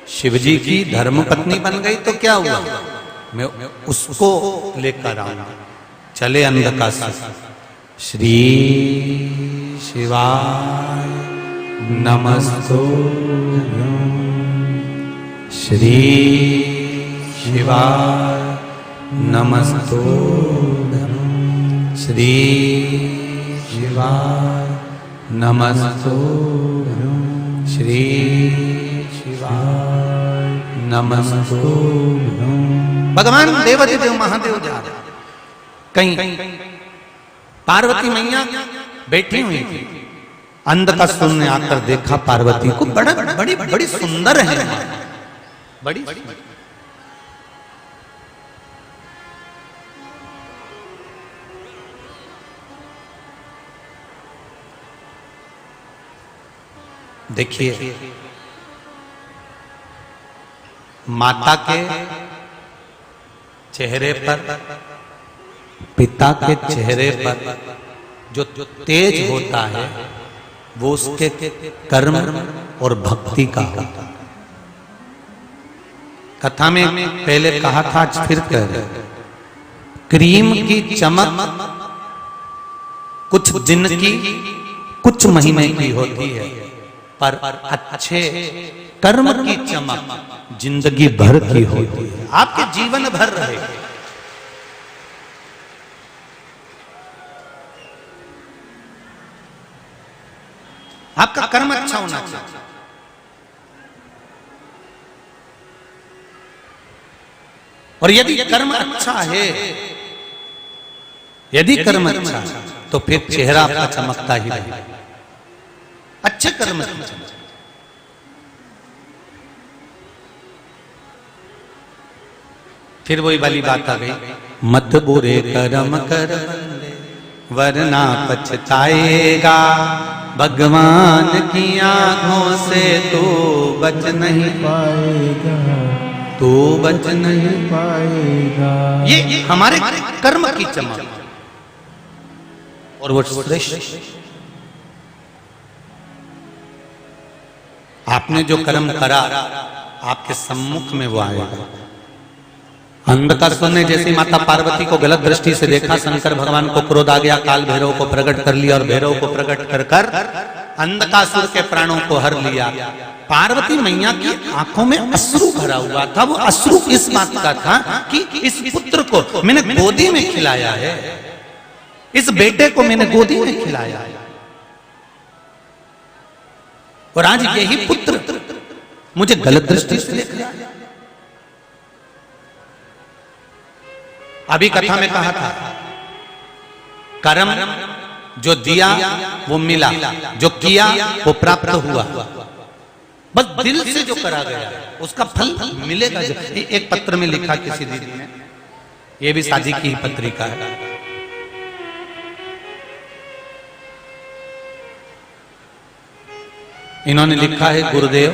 शिव जी की धर्म पत्नी बन गई तो क्या हुआ, मैं उसको लेकर आऊंगा। चले अंधकासुर। श्री शिवाय नमस्तुभ्यं, श्री शिवाय नमस्तुभ्यं, श्री शिवाय नमस्तुभ्यं, श्री शिवाय नमस्तुभ्यं। भगवान देवाधिदेव महादेव जा रहे, कहीं पार्वती मैया बैठी हुई थी। अंधकासुर ने आकर देखा पार्वती को, बड़ी सुंदर है, बड़ी देखिए, माता के चेहरे पर, पिता के चेहरे पर जो तेज होता है वो उसके कर्म और भक्ति का होता है। कथा में पहले कहा था, आज फिर कह रहे, क्रीम की चमक कुछ दिन की, कुछ महीने की होती है, पर अच्छे कर्म की चमक जिंदगी भर की होती है, आपके जीवन भर रहेगी। आपका कर्म अच्छा होना चाहिए। और यदि कर्म अच्छा है, यदि कर्म अच्छा है, तो फिर चेहरा आपका चमकता ही रहेगा। अच्छे कर्म की चमक। फिर वही वाली बात आ गई, मत बुरे कर्म कर वरना पछताएगा, भगवान की आंखों से तो बच नहीं पाएगा, तो बच नहीं पाएगा। ये हमारे कर्म की चमक और वो श्रेष्ठ। आपने जो कर्म करा आपके सम्मुख में वो आएगा। अंधकासुर ने जैसी माता पार्वती को गलत दृष्टि से देखा, शंकर भगवान को क्रोध आ गया, काल भैरव को प्रकट कर लिया और भैरव को प्रकट कर कर अंधकासुर के प्राणों को हर लिया। पार्वती मैया की आंखों में अश्रु भरा हुआ था। वो अश्रु इस बात का था कि इस पुत्र को मैंने गोदी में खिलाया है, इस बेटे को मैंने गोदी में खिलाया है, और आज यही पुत्र मुझे गलत दृष्टि से देख रहा है। अभी कथा में कहा था, कर्म जो दिया वो मिला, जो किया वो प्राप्त हुआ। बस दिल से जो करा गया उसका फल मिलेगा। एक पत्र में लिखा किसी दीदी ने, ये भी शादी की ही पत्रिका है, इन्होंने लिखा है, गुरुदेव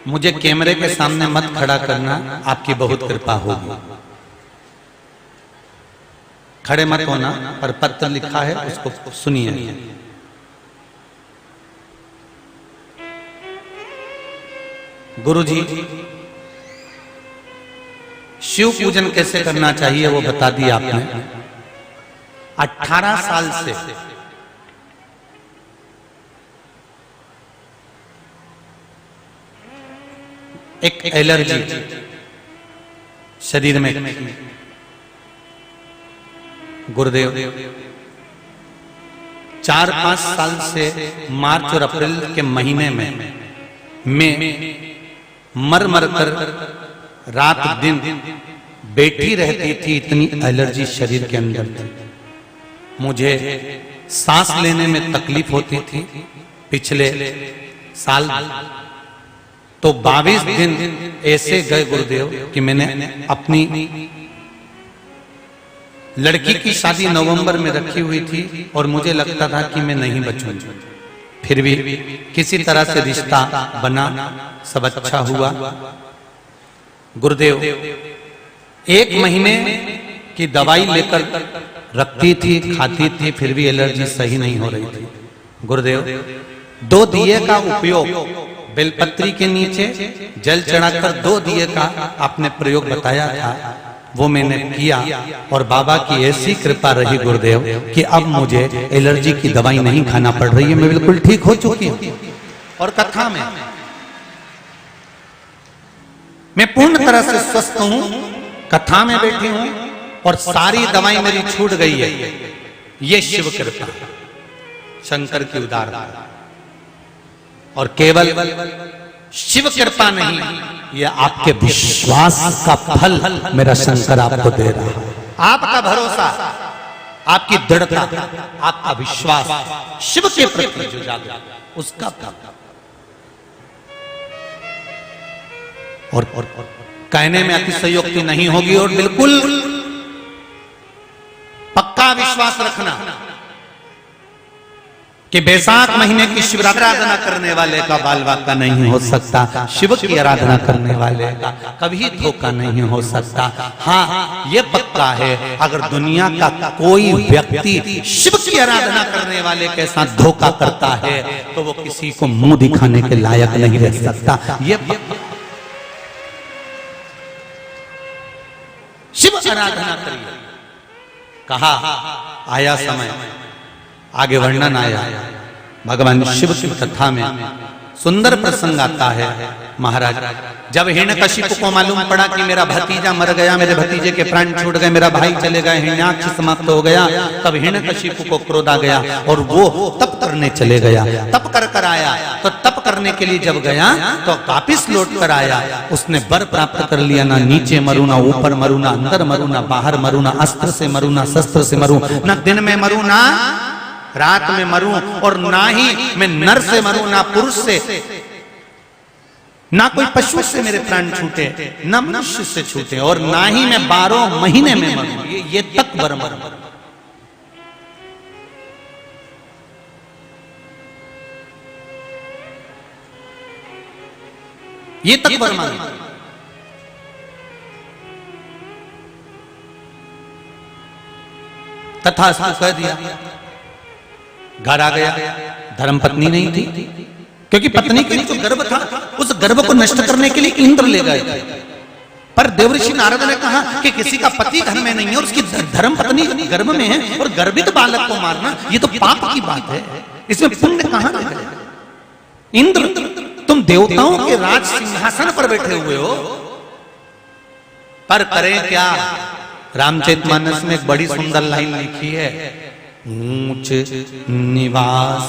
मुझे कैमरे के सामने मत खड़ा करना, आपकी बहुत कृपा होगी। खड़े मत होना, पर पत्र लिखा है उसको सुनिए। गुरुजी, शिव पूजन कैसे करना चाहिए वो बता दिया आपने। 18 साल से एक एलर्जी शरीर में, गुरुदेव 4-5 साल से मार्च और अप्रैल के महीने में मैं मर मर कर रात दिन बैठी रहती थी, इतनी एलर्जी शरीर के अंदर थी। मुझे सांस लेने में तकलीफ होती थी। पिछले साल तो 22 दिन ऐसे गए गुरुदेव कि मैंने अपनी लड़की की शादी नवंबर में रखी हुई थी और मुझे लगता था कि मैं नहीं बचूंगा। फिर भी किसी तरह से रिश्ता बना, सब अच्छा हुआ। गुरुदेव 1 महीने की दवाई लेकर रखती थी, खाती थी, फिर भी एलर्जी सही नहीं हो रही थी। गुरुदेव 2 दिए का उपयोग, बेलपत्री के नीचे जल चढ़ाकर 2 दिए का आपने प्रयोग बताया था, वो मैंने किया और बाबा की ऐसी कृपा रही गुरुदेव कि अब मुझे एलर्जी की दवाई नहीं खाना पड़ रही है, मैं बिल्कुल ठीक हो चुकी हूं। और कथा में मैं पूर्ण तरह से स्वस्थ हूं, कथा में बैठी हूं और सारी दवाई मेरी छूट गई है। ये शिव कृपा, शंकर की उदारता। और केवल शिव कृपा नहीं, यह आपके विश्वास का फल मेरा शंकर आपको दे रहा है। आपका भरोसा, आपकी दृढ़ता, आपका विश्वास शिव के प्रति जो जागा उसका फल। और कहने में अतिशयोक्ति नहीं होगी और बिल्कुल पक्का विश्वास रखना कि बैसाख महीने की शिवरात्रि आराधना करने वाले का बाल बाका नहीं हो सकता, शिव की आराधना करने वाले का कभी धोखा नहीं हो सकता। हाँ, ये पक्का है, अगर दुनिया का कोई व्यक्ति शिव की आराधना करने वाले के साथ धोखा करता है तो वो किसी को मुंह दिखाने के लायक नहीं रह सकता। ये शिव आराधना करिए। कहा आया समय, आगे वर्णन आया भगवान शिव की कथा में सुंदर प्रसंग आता है। महाराज जब हिरण्यकशिपु को मालूम पड़ा कि मेरा भतीजा मर गया, मेरे भतीजे के प्राण छूट गए, मेरा भाई चले गए, हिरण्याक्ष समाप्त हो गया, तब हिरण्यकशिपु को क्रोध आ गया और वो तप करने चले गया। तप कर आया तो तप करने के लिए जब गया तो वापिस लौट कर आया, उसने वर प्राप्त कर लिया, ना नीचे मरू, ना ऊपर मरू, ना अंदर मरू, ना बाहर मरू, ना अस्त्र से मरू, ना शस्त्र से मरू, ना दिन में मरू, ना रात में मरूं, और ना ही मैं नर से मरूं, ना पुरुष से, ना कोई पशु से मेरे प्राण छूटे, ना मनुष्य से छूटे, और ना ही मैं 12 महीने में मरूं। ये तक वर मरूं। ये तक वर मरूं। तथा कह दिया, घर आ गया। धर्मपत्नी नहीं थी, क्योंकि पत्नी के लिए तो गर्भ था, उस गर्भ को नष्ट करने के लिए इंद्र ले गए थे। पर देवऋषि नारद ने कहा कि किसी का पति घर में नहीं है और उसकी धर्मपत्नी गर्भ में है, और गर्भित बालक को मारना ये तो पाप की बात है, इसमें पुण्य कहां है? इंद्र, तुम देवताओं के राज सिंहासन पर बैठे हुए हो, पर करें क्या? रामचरितमानस में एक बड़ी सुंदर लाइन लिखी है, ऊंच निवास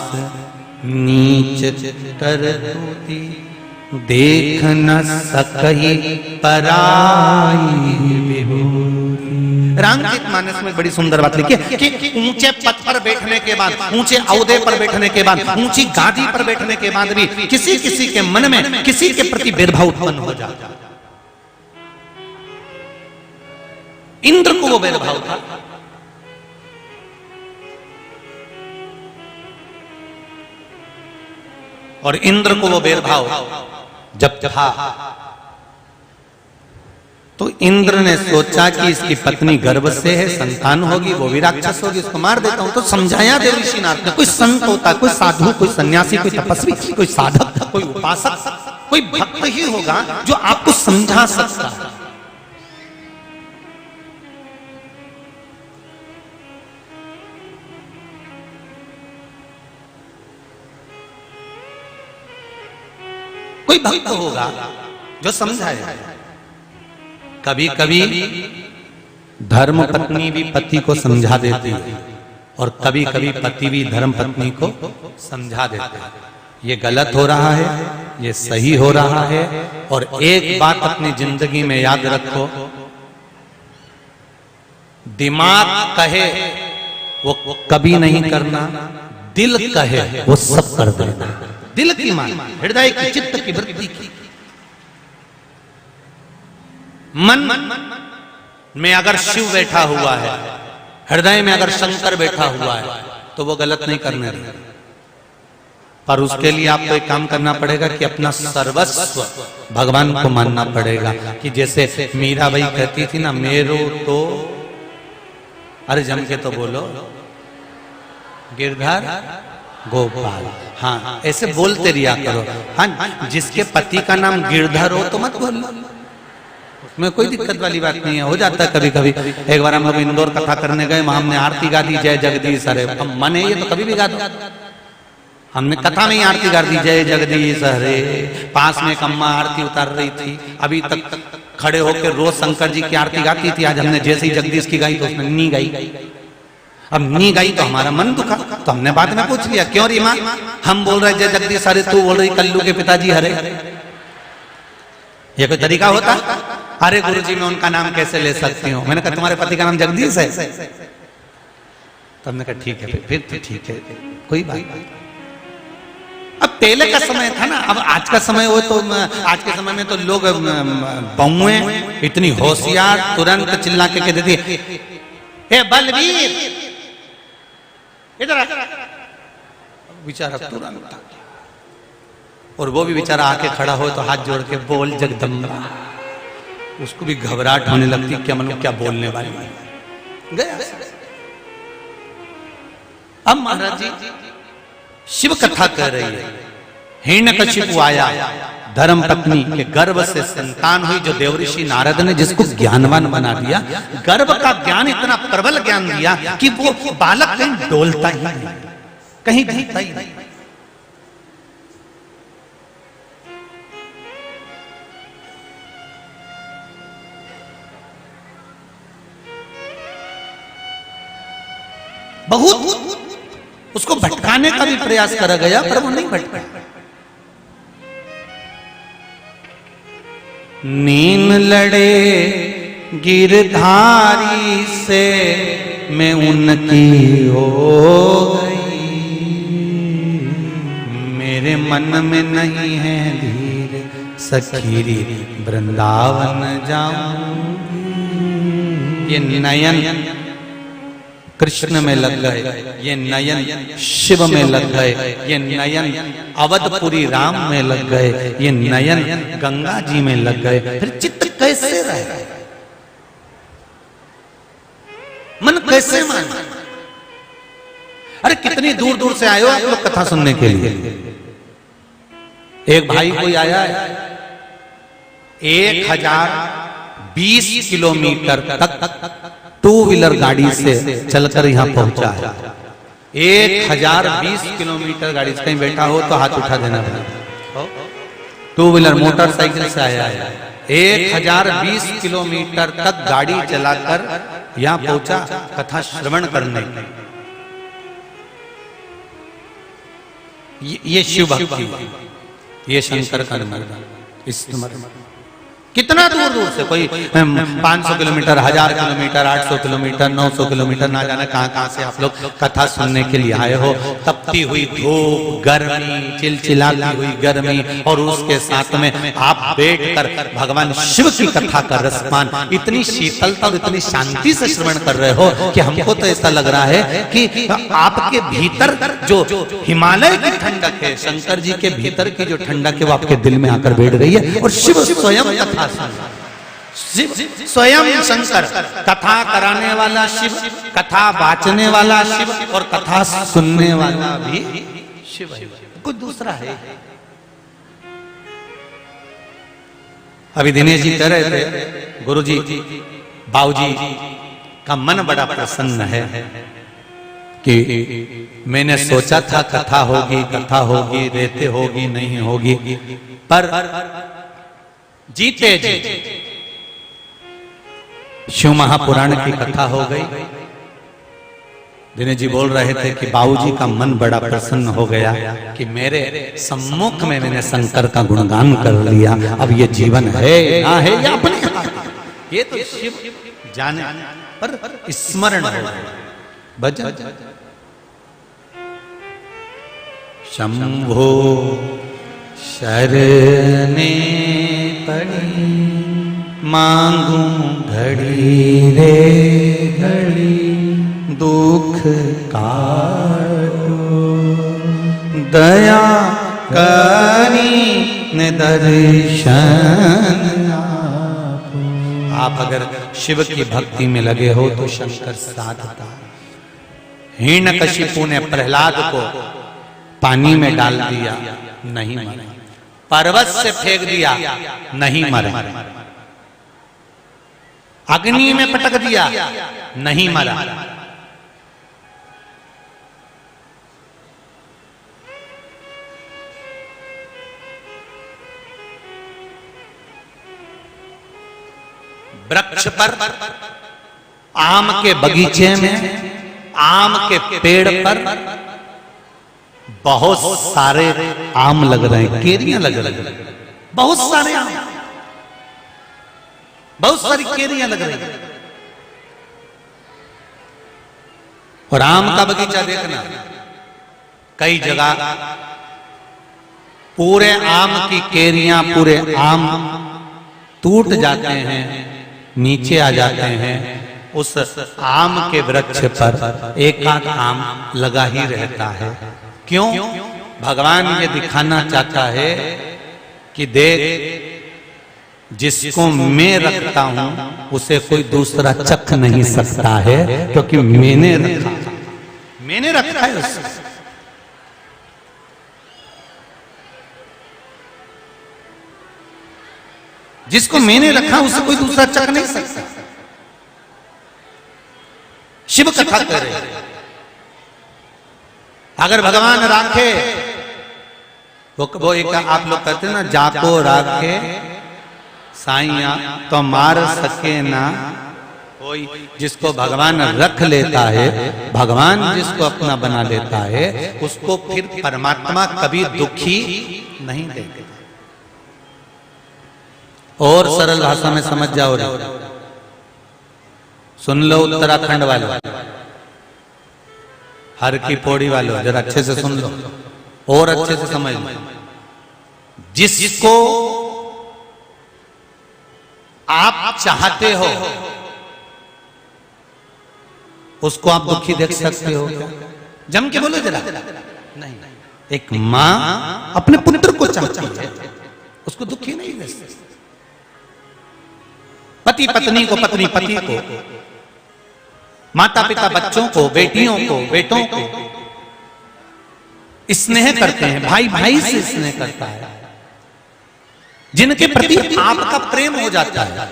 नीच तरतुति, देख न सकहि पराई विभूति। रामचरितमानस में बड़ी सुंदर बात लिखी है कि ऊंचे पद पर बैठने के बाद, ऊंचे औहदे पर बैठने के बाद, ऊंची गादी पर बैठने के बाद भी किसी किसी के मन में किसी के प्रति भेदभाव उत्पन्न हो जाता। इंद्र को वो भेदभाव था। और इंद्र को वो भेदभाव जब था तो इंद्र ने सोचा कि इसकी पत्नी गर्भ से है, संतान होगी, वो भी राक्षस होगी, इसको मार देता हूं। तो समझाया देवऋषि नारद ने, कोई संत होता, कोई साधु, कोई सन्यासी, कोई तपस्वी, कोई साधक, कोई उपासक, कोई भक्त ही होगा जो आपको समझा सकता है। कोई भक्त होगा जो समझाए। कभी कभी धर्म पत्नी भी पति को समझा देती है, और कभी कभी पति भी धर्म पत्नी को समझा देते हैं, ये गलत हो रहा है, ये सही हो रहा है। और एक बात अपनी जिंदगी में याद रखो, दिमाग कहे वो कभी नहीं करना, दिल कहे वो सब कर देना। दिल की मान, हृदय की, चित्त की, वृत्ति की। मन में अगर शिव बैठा हुआ है, हृदय में अगर शंकर बैठा हुआ है, तो वो गलत नहीं करने रहे। पर उसके लिए आपको एक काम करना पड़ेगा कि अपना सर्वस्व भगवान को मानना पड़ेगा। कि जैसे मीराबाई कहती थी ना, मेरो तो, अरे जम के तो बोलो, गिरधर गोपाल। हाँ, ऐसे बोलते रिया करो। हाँ, जिसके पति का नाम गिरधर हो तो मत बोलो, उसमें कोई दिक्कत वाली बात नहीं है। हो जाता है कभी कभी। एक बार हम लोग इंदौर कथा करने गए, वहां हमने आरती गा दी, जय जगदीश। अरे अब मन है ये तो कभी भी गा दो। हमने कथा में ही आरती गा दी, जय जगदीश हरे। पास में एक अम्मा आरती उतार रही थी, अभी तक खड़े होकर रोज शंकर जी की आरती गाती थी। आज हमने जैसे ही जगदीश की गाई तो उसने नी गाई। अब नी गाई तो हमारा मन दुखा, तो हमने बाद में पूछ लिया, क्यों री माँ? हम बोल रहे जय जगदीश हरे, तू बोल रही कल्लू के पिताजी हरे। ये कोई तरीका होता? अरे गुरुजी मैं उनका नाम कैसे ले सकती हूँ? मैंने कहा तुम्हारे पति का नाम जगदीश है। तो हमने कहा ठीक है, फिर तो ठीक है, कोई बात नहीं। अब पहले का समय था ना, अब आज का समय हो तो आज के समय में तो लोग बहुए इतनी होशियार, तुरंत चिल्ला के कह देती है, बलवीर इधर बेचारा तुरंत, और वो भी बेचारा आके खड़ा हो तो हाथ जोड़ के बोल जगदम्बा। उसको भी घबराहट होने लगती, क्या मतलब क्या बोलने वाली गया। अब महाराज जी शिव कथा कह रही है। हिरण्यकशिपु आया, धर्म पत्नी के गर्भ से संतान हुई, जो देवऋषि नारद ने जिसको ज्ञानवान बना दिया। गर्भ का ज्ञान इतना प्रबल ज्ञान दिया कि वो बालक कहीं डोलता ही नहीं, कहीं ढलता ही नहीं। बहुत उसको भटकाने का भी प्रयास करा गया, पर वो नहीं भटका। नीन लड़े गिरधारी से मैं उनकी हो गई, मेरे मन में नहीं है धीर, सखीरी वृंदावन जाऊं। ये नयन कृष्ण में लग गए, ये नयन शिव में लग गए, ये नयन अवधपुरी राम में लग गए, ये नयन गंगा जी में लग गए। फिर चित्त कैसे रहे, मन कैसे मान? अरे कितनी दूर दूर से आए हो आप लोग कथा सुनने के लिए। एक भाई कोई आया है 1020 किलोमीटर तक टू व्हीलर गाड़ी से चलकर यहां पहुंचा है। 1020 किलोमीटर गाड़ी से, कहीं बैठा हो तो हाथ उठा देना पड़ेगा। टू व्हीलर मोटरसाइकिल से आया है, 1020 किलोमीटर तक गाड़ी चलाकर यहां पहुंचा कथा श्रवण करने। ये शिव भक्ति, ये शंकर का स्मरण। कितना दूर दूर से, कोई 500 किलोमीटर, 1000 किलोमीटर, 800 किलोमीटर, 900 किलोमीटर, ना जाने कहां कहां से आप लोग कथा सुनने के लिए आए हो। तपती हुई धूप, गर्मी, चिलचिलाती हुई गर्मी, और उसके साथ में आप बैठकर भगवान शिव की कथा का रसपान इतनी शीतलता और इतनी शांति से श्रवण कर रहे हो कि हमको तो ऐसा लग रहा है कि आपके भीतर जो हिमालय की ठंडक है, शंकर जी के भीतर की जो ठंडक है वो आपके दिल में आकर बैठ गई है। और शिव स्वयं कथा, शिव स्वयं शंकर, कथा कराने वाला शिव, कथा वाचने वाला शिव, और कथा सुनने वाला भी शिव है, कोई दूसरा है। अभी दिनेश जी कह रहे थे, गुरुजी बाबूजी का मन बड़ा प्रसन्न है कि मैंने सोचा था कथा होगी, रहते होगी, नहीं होगी, पर जीते जी शिव महापुराण की कथा हो गई। दिनेश जी बोल रहे थे कि बाबूजी का मन बड़ा प्रसन्न हो गया कि मेरे सम्मुख में मैंने शंकर का गुणगान कर लिया। अब ये जीवन है ना है या अपने हाथ, ये तो शिव जाने, पर स्मरण हो भजन। शंभो शरणे पड़ी मांगू घड़ी रे घड़ी, दुख काटो दया करी न दर्शन आपो। आप अगर शिव की भक्ति में लगे हो तो शंकर साधता। हिरण्यकशिपु ने प्रहलाद को पानी में डाल दिया, नहीं मरा। पर्वत से फेंक दिया, नहीं मरा। अग्नि में पटक दिया, नहीं मरा। वृक्ष पर, आम के बगीचे में, आम के पेड़ पर बहुत सारे आम लग रहे हैं, केरियां लग रही हैं, बहुत सारे आम, बहुत सारी केरियां लग रही हैं। और आम का बगीचा देखना, कई जगह पूरे आम की केरियां, पूरे आम टूट जाते हैं, नीचे आ जाते हैं। उस आम के वृक्ष पर एक आध आम लगा ही रहता है। क्यों? भगवान ये दिखाना चाहता है कि देख, जिसको मैं रखता हूं उसे कोई दूसरा चख नहीं सकता है, क्योंकि मैंने रखा है उसे। जिसको मैंने रखा उसे कोई दूसरा चख नहीं सकता। शिव कथा करे, अगर भगवान राखे वो एक आप लोग कहते हैं ना, जाको राखे साइया तो मार सके ना कोई। जिसको भगवान रख लेता है, भगवान जिसको अपना बना लेता है, उसको फिर परमात्मा कभी दुखी नहीं देगा। और सरल भाषा में समझ जाओ, सुन लो उत्तराखंड वालों, हर की पौड़ी वालों, जरा अच्छे से सुन लो और अच्छे से समझ लो। जिसको आप चाहते हो उसको आप दुखी देख सकते हो? जम के बोलो जरा। नहीं, एक मां अपने पुत्र को चाहती है, उसको दुखी नहीं देख सकती। पति पत्नी को, पत्नी पति को, माता पिता बच्चों को, बेटियों को, बेटों को स्नेह करते हैं, भाई भाई से स्नेह करता है। जिनके प्रति आपका प्रेम हो जाता है,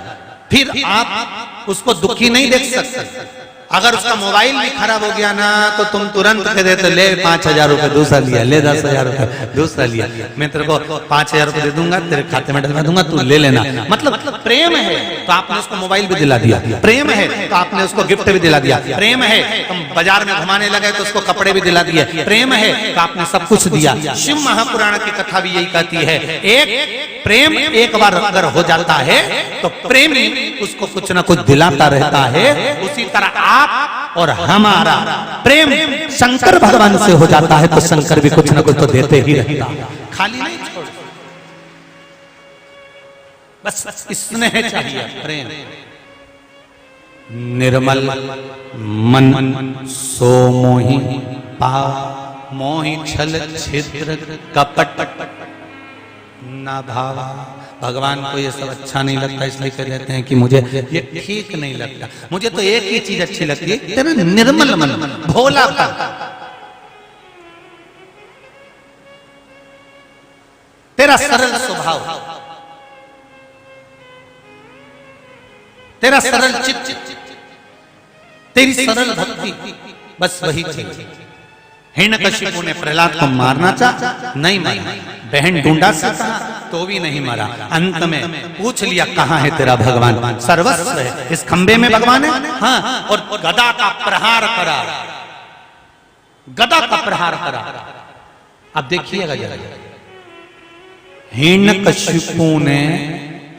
फिर आप उसको दुखी नहीं देख सकते। अगर उसका मोबाइल भी खराब हो गया ना, तो तुम तुरंत कह देते ले 5,000 रुपए दूसरा लिया, ले 10,000 रुपए दूसरा लिया, मैं तेरे को 5,000 रुपए दे दूंगा, तेरे खाते में डलवा दूंगा, तू ले लेना। मतलब प्रेम है तो आपने उसको मोबाइल भी दिला दिया, प्रेम है तो आपने उसको गिफ्ट भी दिला दिया, प्रेम है तुम बाजार में घुमाने लगे तो उसको कपड़े भी दिला दिए, प्रेम है तो आपने सब कुछ दिया। शिव महापुराण की कथा भी यही कहती है, एक प्रेम एक बार अगर हो जाता है तो प्रेमी उसको कुछ ना कुछ दिलाता रहता है। उसी तरह आप और हमारा प्रेम शंकर भगवान से हो जाता है तो शंकर भी कुछ ना कुछ तो देते ही रहता, खाली नहीं छोड़। बस स्नेह चाहिए, प्रेम। निर्मल मन सो मोहि पाव, मोहि छल छिद्र कपट ना भावा। भगवान को ये सब अच्छा नहीं लगता, इसलिए कह देते हैं कि मुझे ये ठीक नहीं लगता। मुझे तो एक ही चीज अच्छी लगती है, तेरा निर्मल मन, भोलापन। तेरा सरल स्वभाव, तेरा सरल चित्त, तेरी सरल भक्ति, बस वही चीज। हिरण्यकशिपु ने प्रहलाद को मारना चाहा, नहीं मारा। बहन ढूंढा सकता तो भी नहीं मारा। अंत में पूछ लिया कहां है तेरा भगवान? सर्वस्व है, इस खंबे में भगवान है। हाँ, और गदा का प्रहार करा, गदा का प्रहार करा। अब देखिएगा जरा, हिरण्यकशिपु ने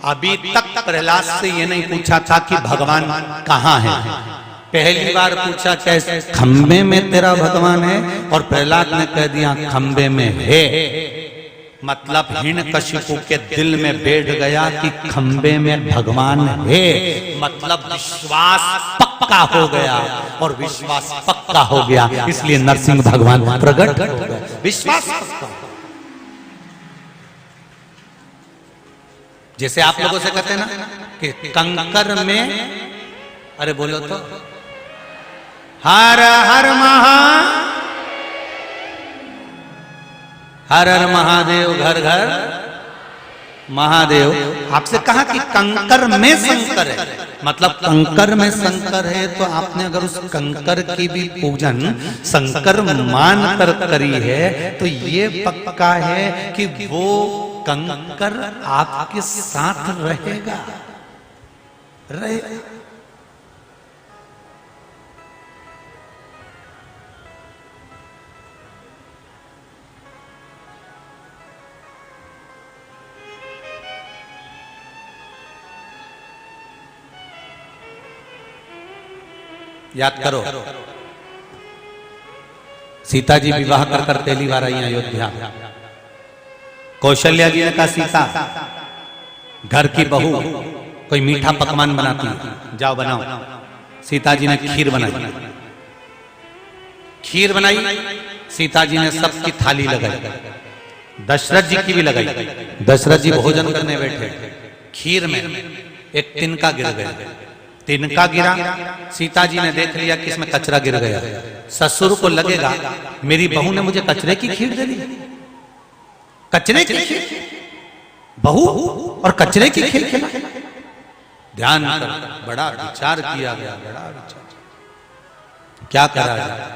अभी तक प्रहलाद से ये नहीं पूछा था कि भगवान कहां है। पहली बार पूछा कैसे, खंबे में तेरा भगवान है, और प्रहलाद ने कह दिया खंबे में है। मतलब हिरण्यकशिपु के दिल में बैठ गया कि खंबे में भगवान है। मतलब विश्वास पक्का हो गया, और विश्वास पक्का हो गया इसलिए नरसिंह भगवान प्रकट हो गए। विश्वास पक्का। जैसे आप लोगों से कहते हैं ना कि कंकर में, अरे बोलो तो, हर हर हर हर महादेव, घर घर महादेव। आपसे कहा कि कंकर में शंकर है, मतलब कंकर में शंकर है, तो आपने अगर उस कंकर की भी पूजन शंकर मान कर करी है तो ये पक्का है कि वो कंकर आपके साथ रहेगा। याद करो, सीता जी विवाह कर पहली बार आई अयोध्या। कौशल्या जी ने कहा सीता घर की बहू कोई मीठा पकवान बनाती है, जाओ बनाओ। सीता जी ने खीर बनाई। खीर बनाई सीता जी ने सबकी थाली लगाई, दशरथ जी की भी लगाई। दशरथ जी भोजन करने बैठे, खीर में एक तिनका गिर गया। तिनका गिरा, सीता जी ने देख लिया कि इसमें कचरा गिर गया। ससुर को लगेगा मेरी बहू ने मुझे कचरे की खीर दे दी, कचरे की खीर, बहू और कचरे की खीर खिला। ध्यान कर, बड़ा विचार किया गया, बड़ा विचार, क्या करा जाए।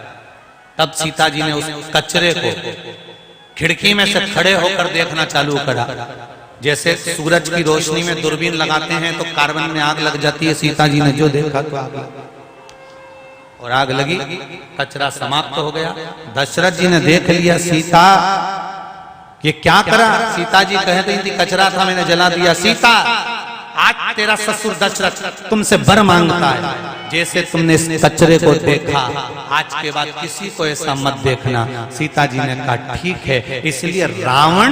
तब सीता जी ने उस कचरे को खिड़की में से खड़े होकर देखना चालू करा। जैसे सूरज की रोशनी में दूरबीन लगाते हैं तो कार्बन में आग लग जाती है, सीता जी ने जो देखा तो आग लगी, और आग लगी, कचरा समाप्त हो गया। दशरथ जी ने देख लिया सीता ये क्या करा। सीता जी कह रही थी कचरा था मैंने जला दिया। सीता आज तेरा ससुर दशरथ तुमसे वर मांगता है, जैसे तुमने इस कचरे को देखा आज के बाद किसी को ऐसा मत देखना। सीता जी ने कहा ठीक है। इसलिए रावण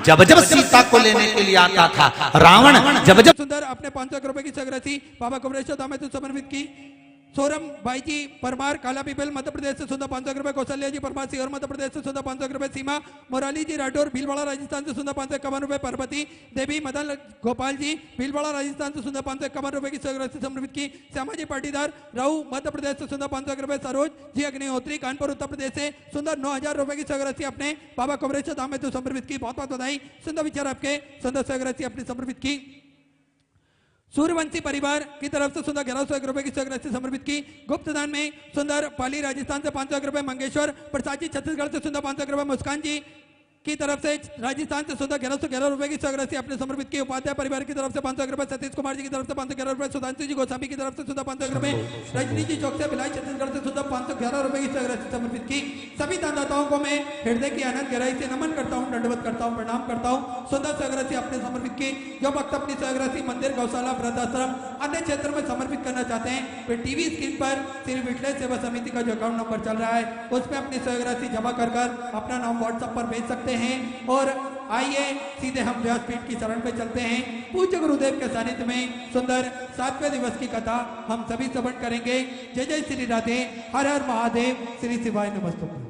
जब जब सीता को लेने के लिए आता था, रावण जब जब सुंदर अपने 500 रुपए की सगरसी बाबा कुमरेश्वर धाम में समर्पित की। सोरम भाई जी परमार काला पीपल मध्य प्रदेश से सुंदर 500 रुपए। कौशल्या जी परमार सीहोर मध्य प्रदेश से सुंदर 500 रुपए। सीमा मोराली जी राठौर भीलवाड़ा राजस्थान से सुंदर 551 रुपए। पार्वती देवी मदन गोपाल जी भीलवाड़ा राजस्थान से सुंदर 551 रुपए की सगरसी समर्पित की। श्यामा जी पाटीदार राहू मध्य प्रदेश से सुंदर 500 रुपए। सरोज जी अग्निहोत्री कानपुर उत्तर प्रदेश से सुंदर 9000 रुपए की सगरसी अपने बाबा कुमरेश्वर धाम में समर्पित की। बहुत बहुत बधाई, सुंदर विचार आपके, सुंदर सगरसी अपनी समर्पित की। सूर्यवंशी परिवार की तरफ से सुंदर 1101 रुपए की सगरसी समर्पित की। गुप्त दान में सुंदर पाली राजस्थान से 500 रुपए। मंगेश्वर प्रसाद जी छत्तीसगढ़ से सुंदर 500 रुपए। मुस्कान जी की तरफ से राजस्थान से सुंदर 1111 रुपए की सगरसी अपने समर्पित की। उपाध्याय परिवार की तरफ से 500 रुपए। सतीश कुमार जी की तरफ से 511 रुपए। सुधांशु जी गोस्वामी की तरफ से सुंदर 500 रुपए। रजनी जी चौक से भिलाई छत्तीसगढ़ से सुंदर 511 रुपए की सगरसी समर्पित की। सभी दानदाताओं को मैं हृदय की अनंत गहराई से नमन करता हूँ, दंडवत करता हूँ, प्रणाम करता हूँ। सुंदर सगरसी अपने समर्पित की। जो भक्त अपनी सगरसी मंदिर, गौशाला, वृद्धाश्रम, अन्य क्षेत्र में समर्पित करना चाहते हैं वे टीवी स्क्रीन पर श्री विठलेश सेवा समिति का जो अकाउंट नंबर चल रहा है उसमें अपनी सगरसी जमा कर अपना नाम व्हाट्सएप पर भेज सकते हैं। और आइए सीधे हम व्यासपीठ की शरण पे चलते हैं। पूज्य गुरुदेव के सानिध्य में सुंदर 7वें दिवस की कथा हम सभी श्रवण करेंगे। जय जय श्री राधे, हर हर महादेव, श्री शिवाय नमस्तुभ्यं।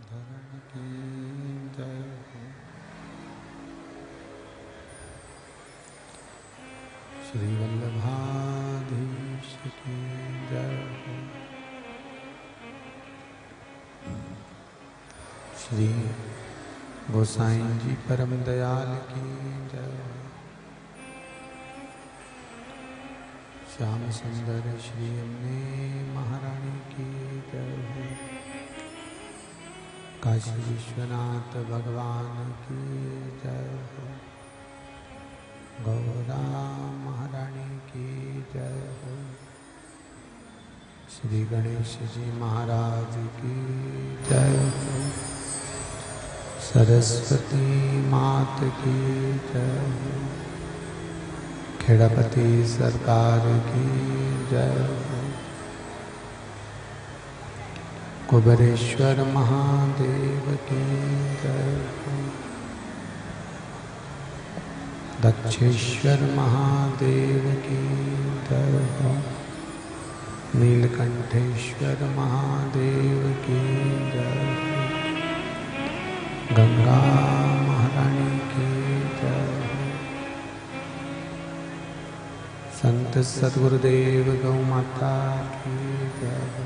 धर्म की जय हो, श्री वल्लभाधीश की जय हो, श्री गोसाई जी परम दयाल की जय हो, श्याम सुंदर श्री अम्ने महारानी की जय हो, काशी विश्वनाथ भगवान की जय हो, गौरा महारानी की जय हो, श्री गणेश जी महाराज की जय हो, सरस्वती मात की जय हो, खेड़ापति सरकार की जय हो, कुबेरेश्वर महादेव की जय हो, दक्षेश्वर महादेव की जय हो, नीलकंठेश्वर महादेव की जय हो, गंगा महारानी की जय हो, संत सद्गुरुदेव गौ माता की जय हो,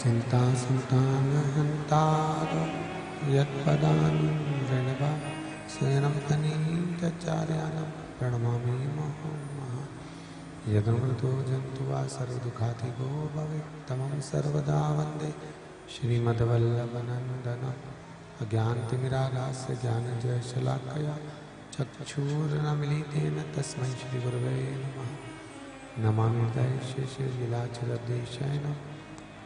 चिंता संतान हंतारो यत्पदान्वृणवा शरणं तनीचार्याणां प्रणमामि महामहा यदमृतो जन्तु वा सर्वदुःखाधिगो भवेत् तमं सर्वदा वन्दे श्रीमद्वल्लभनन्दनम् अज्ञानतिमिरागास्य ज्ञानजयशलाकया चक्षुरुन्मीलितेन तस्मै श्रीगुरवे नमः। नमामि हृदये श्रीलीलाचलदेशाय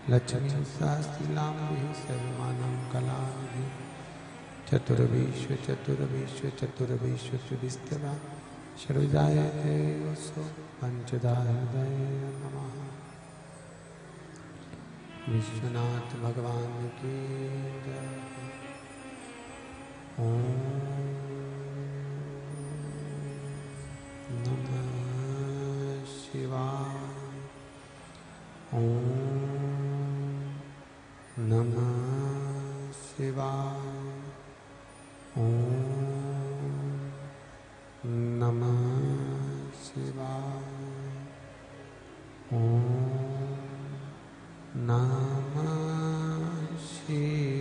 लक्ष्मीशास्त्रीलाम्बिः सर्वमानं कलानिधिः चतुर्विश्वचतुर्विश्वचतुर्विश्वत्रिविस्तवा सर्वजायते वसो पंचधा हृदय नमः। विश्वनाथ भगवान की जय। ओम नमः शिवाय। ओम नमः शिवाय। ओम नमः शिवाय। ओम नमः शिवाय।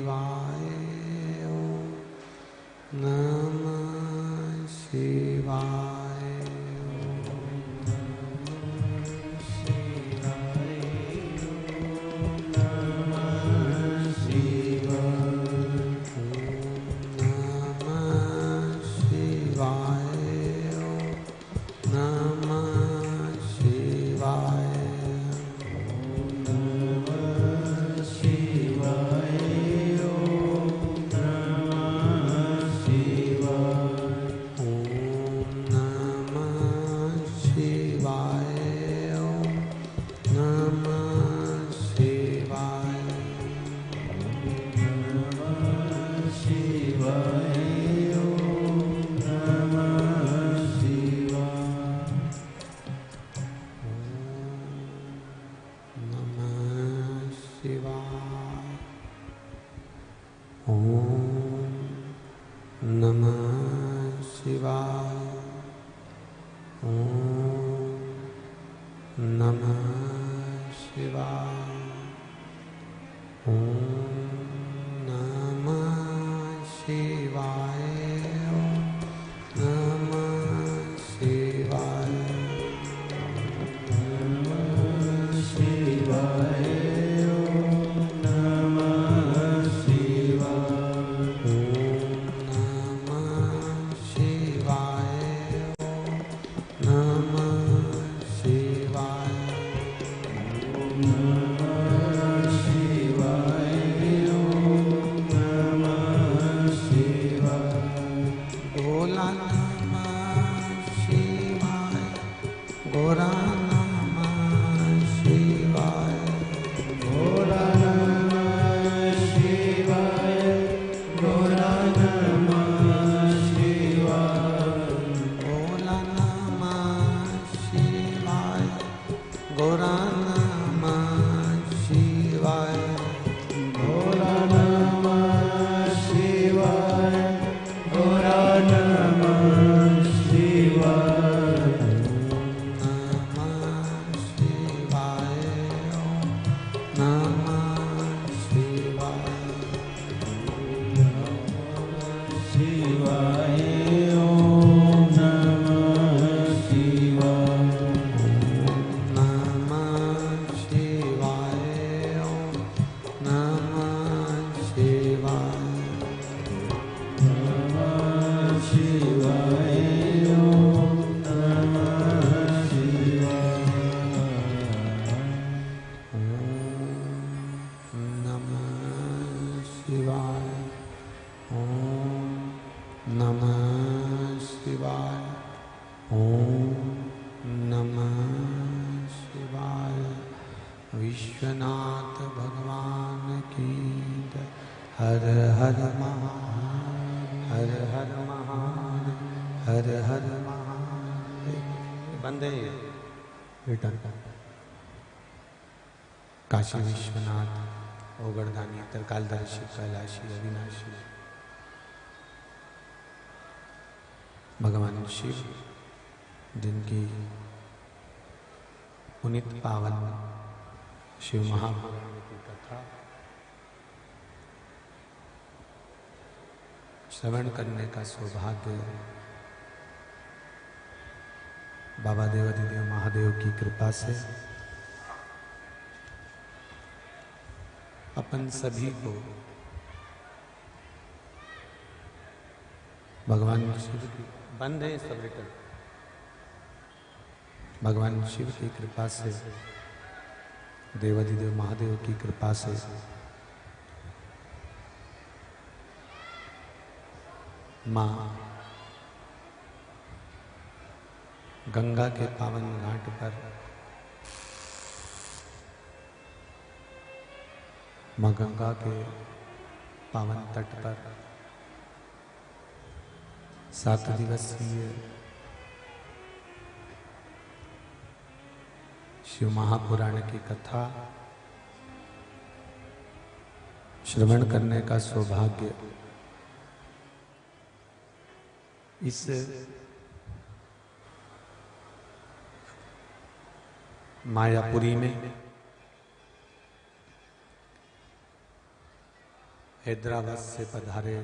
ओम नमः शिवाय। विश्वनाथ भगवान की जय। हर हर महादेव। हर हर महादेव। हर हर महादेव। बंदे रिटर्न काशी विश्वनाथ ओगरदानी त्रिकालदर्शी कैलाशी अविनाशी भगवान शिव जिनकी पुनित पावन शिव महापुराण की कथा श्रवण करने का सौभाग्य बाबा देवाधिदेव महादेव की कृपा से अपन सभी को भगवान शिव की बंद है सब रिटर्न। भगवान शिव की कृपा से, देवाधिदेव महादेव की कृपा से माँ गंगा के पावन घाट पर, माँ गंगा के पावन तट पर 7 दिवसीय शिव महापुराण की कथा श्रवण करने का सौभाग्य इस मायापुरी में हैदराबाद से पधारे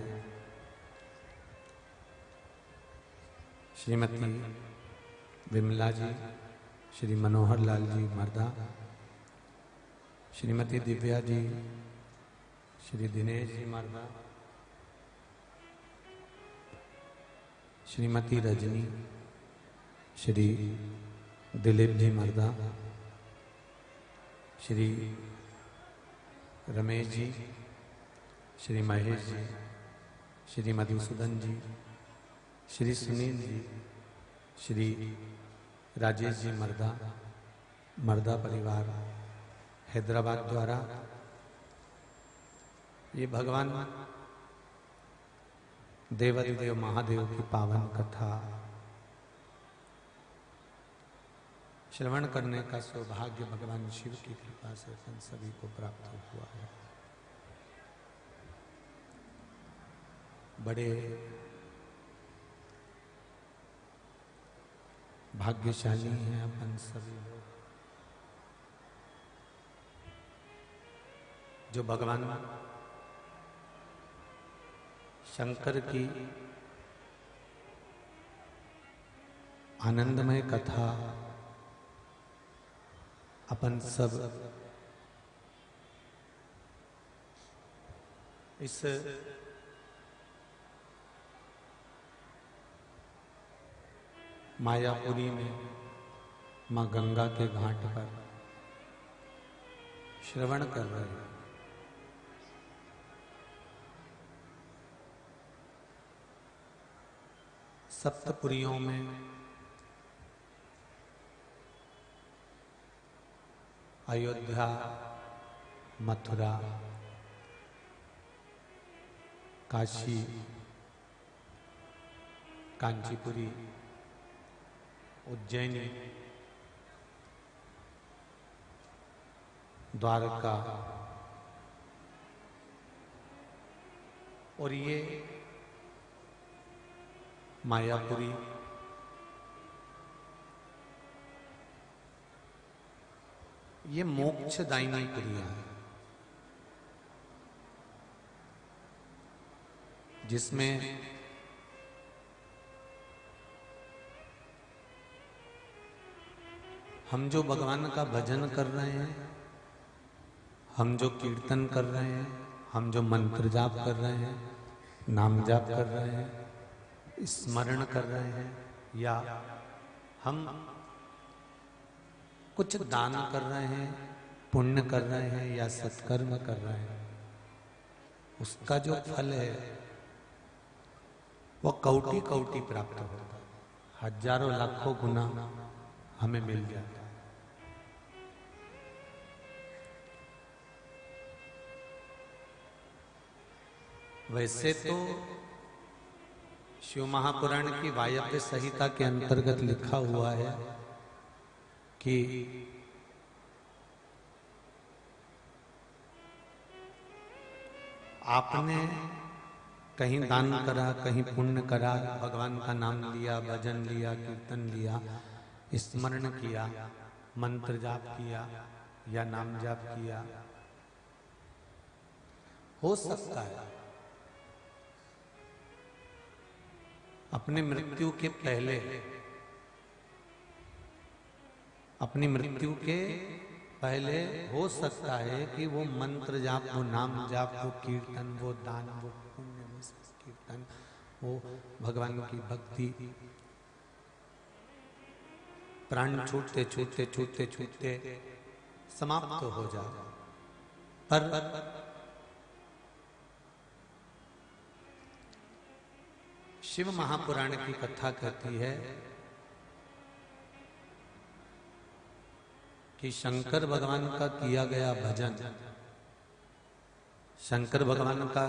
श्रीमती विमला जी, श्री मनोहर लाल जी मर्दा, श्रीमती दिव्या जी, श्री दिनेश जी मर्दा, श्रीमती रजनी, श्री दिलीप जी मर्दा, श्री रमेश जी, श्री महेश जी, श्री मधुसूदन जी, श्री सुनील जी, श्री राजेश जी मर्दा, मर्दा परिवार हैदराबाद द्वारा ये भगवान देवाधिदेव महादेव की पावन कथा श्रवण करने का सौभाग्य भगवान शिव की कृपा से अपन सभी को प्राप्त हुआ है। बड़े भाग्यशाली हैं अपन सभी लोग जो भगवान शंकर की आनंदमय कथा अपन सब इस मायापुरी में माँ गंगा के घाट पर श्रवण कर रहे हैं। सप्तपुरियों में अयोध्या, मथुरा, काशी, कांचीपुरी, उज्जैनी, द्वारका और ये मायापुरी ये मोक्षदायिनी पुरियां है जिसमें हम जो भगवान का भजन कर रहे हैं, हम जो कीर्तन कर रहे हैं, हम जो मंत्र जाप कर रहे हैं, नाम जाप कर रहे हैं, स्मरण कर रहे हैं, या हम कुछ दान कर रहे हैं, पुण्य कर रहे हैं या सत्कर्म कर रहे हैं, उसका जो फल है वो कौटि कौटि प्राप्त होता है, हजारों लाखों गुना हमें मिल जाता है। वैसे तो शिव महापुराण की वायव्य संहिता के अंतर्गत लिखा हुआ है कि आपने कहीं दान करा, कहीं पुण्य करा, भगवान का नाम लिया, भजन लिया, कीर्तन लिया, स्मरण किया, मंत्र जाप किया या नाम जाप किया, हो सकता है अपने मृत्यु के पहले अपनी मृत्यु के पहले हो सकता है कि वो मंत्र जाप, वो नाम जाप, वो कीर्तन, वो दान, वो पुण्य, वो कीर्तन, वो भगवान की भक्ति प्राण छूटते छूटते छूटते छूटते समाप्त हो जाए। पर शिव महापुराण की कथा कहती है कि शंकर भगवान का किया गया भजन, शंकर भगवान का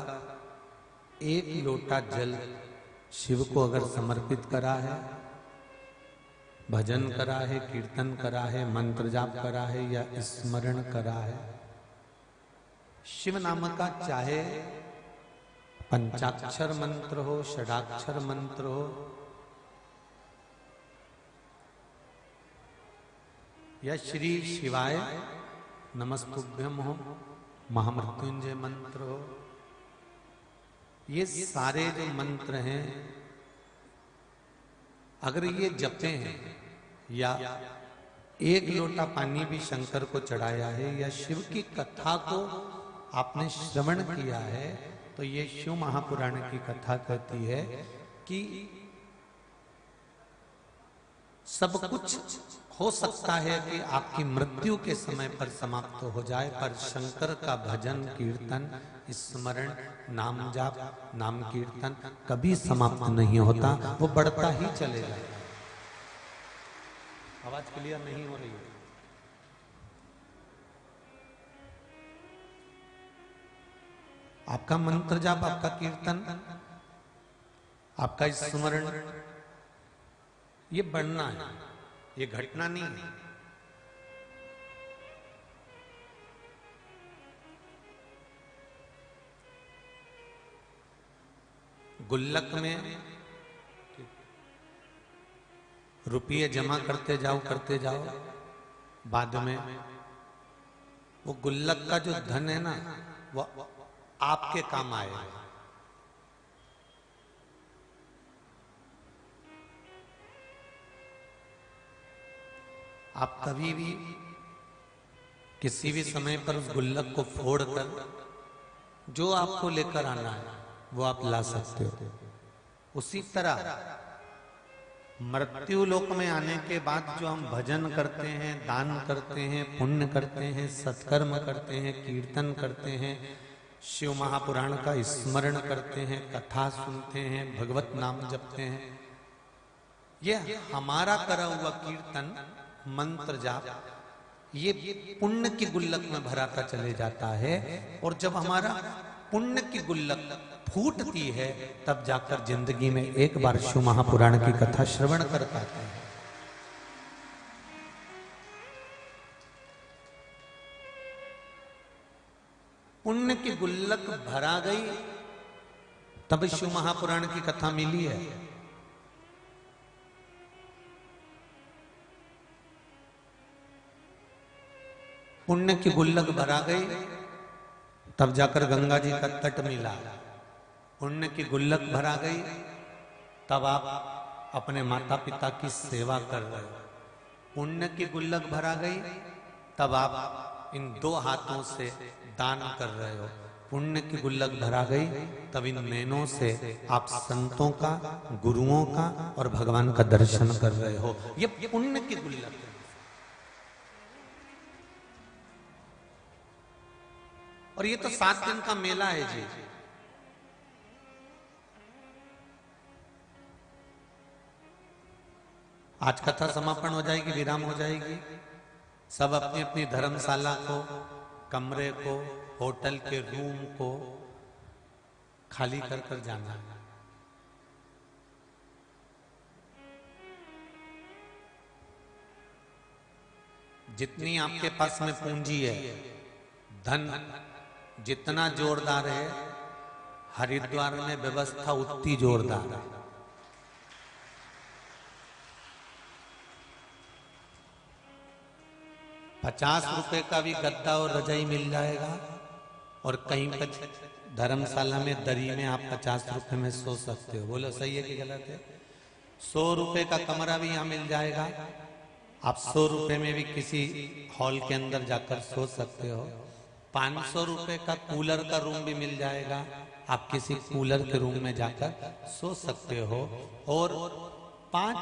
एक लोटा जल शिव को अगर समर्पित करा है, भजन करा है, कीर्तन करा है, मंत्र जाप करा है या स्मरण करा है, शिव नाम का चाहे पंचाक्षर मंत्र हो, षडाक्षर मंत्र हो या श्री शिवाय नमस्तुभ्यम हो, महामृत्युंजय मंत्र हो, ये सारे जो मंत्र हैं अगर ये जपे हैं या एक लोटा पानी भी शंकर को चढ़ाया है या शिव की कथा को आपने श्रवण किया है, तो ये शिव महापुराण की कथा कहती है कि सब कुछ हो सकता है कि आपकी मृत्यु के समय पर समाप्त हो जाए, पर शंकर का भजन कीर्तन स्मरण नाम जाप नाम कीर्तन कभी समाप्त नहीं होता, वो बढ़ता ही चलेगा। आवाज क्लियर नहीं हो रही है? आपका मंत्र जाप, आपका कीर्तन, आपका स्मरण ये बढ़ना है, ये घटना नहीं है। गुल्लक में रुपये जमा करते जाओ, बाद में वो गुल्लक का जो धन है ना वो आपके काम आएगा। आप कभी भी किसी भी समय पर उस गुल्लक को फोड़कर जो आपको लेकर आना है वो आप ला सकते हो। उसी तरह मृत्यु लोक में आने के बाद जो हम भजन करते हैं, दान करते हैं, पुण्य करते हैं, सत्कर्म करते हैं, कीर्तन करते हैं, शिव महापुराण का स्मरण करते हैं, कथा सुनते हैं, भगवत नाम जपते हैं, ये हमारा करा हुआ कीर्तन मंत्र जाप ये पुण्य की गुल्लक में भराता चले जाता है। और जब हमारा पुण्य की गुल्लक फूटती है तब जाकर जिंदगी में एक बार शिव महापुराण की कथा श्रवण कर पाते हैं। पुण्य की गुल्लक भरा गई तब शिव महापुराण की कथा मिली है। पुण्य की गुल्लक भरा गई तब जाकर गंगा जी का तट मिला। पुण्य की गुल्लक भरा गई तब आप अपने माता पिता की सेवा कर रहे हो। पुण्य की गुल्लक भरा गई तब आप इन दो हाथों से दान कर रहे हो। पुण्य की गुल्लक भरा गई तब इन नैनों से आप संतों का, गुरुओं का और भगवान का दर्शन कर रहे हो। ये पुण्य की गुल्लक है। और ये तो 7 दिन का मेला है जी। आज कथा समापन हो जाएगी, विराम हो जाएगी। सब अपनी अपनी धर्मशाला को, कमरे को, होटल के रूम को खाली कर कर जाना है। जितनी आपके पास में पूंजी है, धन जितना जोरदार है, हरिद्वार में व्यवस्था उतनी जोरदार है। ₹50 का भी गद्दा और रजाई मिल जाएगा और कहीं पर धर्मशाला में दरी में आप ₹50 में सो सकते हो। बोलो सही है कि गलत है? ₹100 का कमरा भी यहाँ मिल जाएगा आप 100 रुपए में भी किसी हॉल के अंदर जाकर सो सकते हो। 500 रुपए का कूलर का रूम भी मिल जाएगा, आप किसी कूलर के रूम में जाकर सो सकते हो। और 5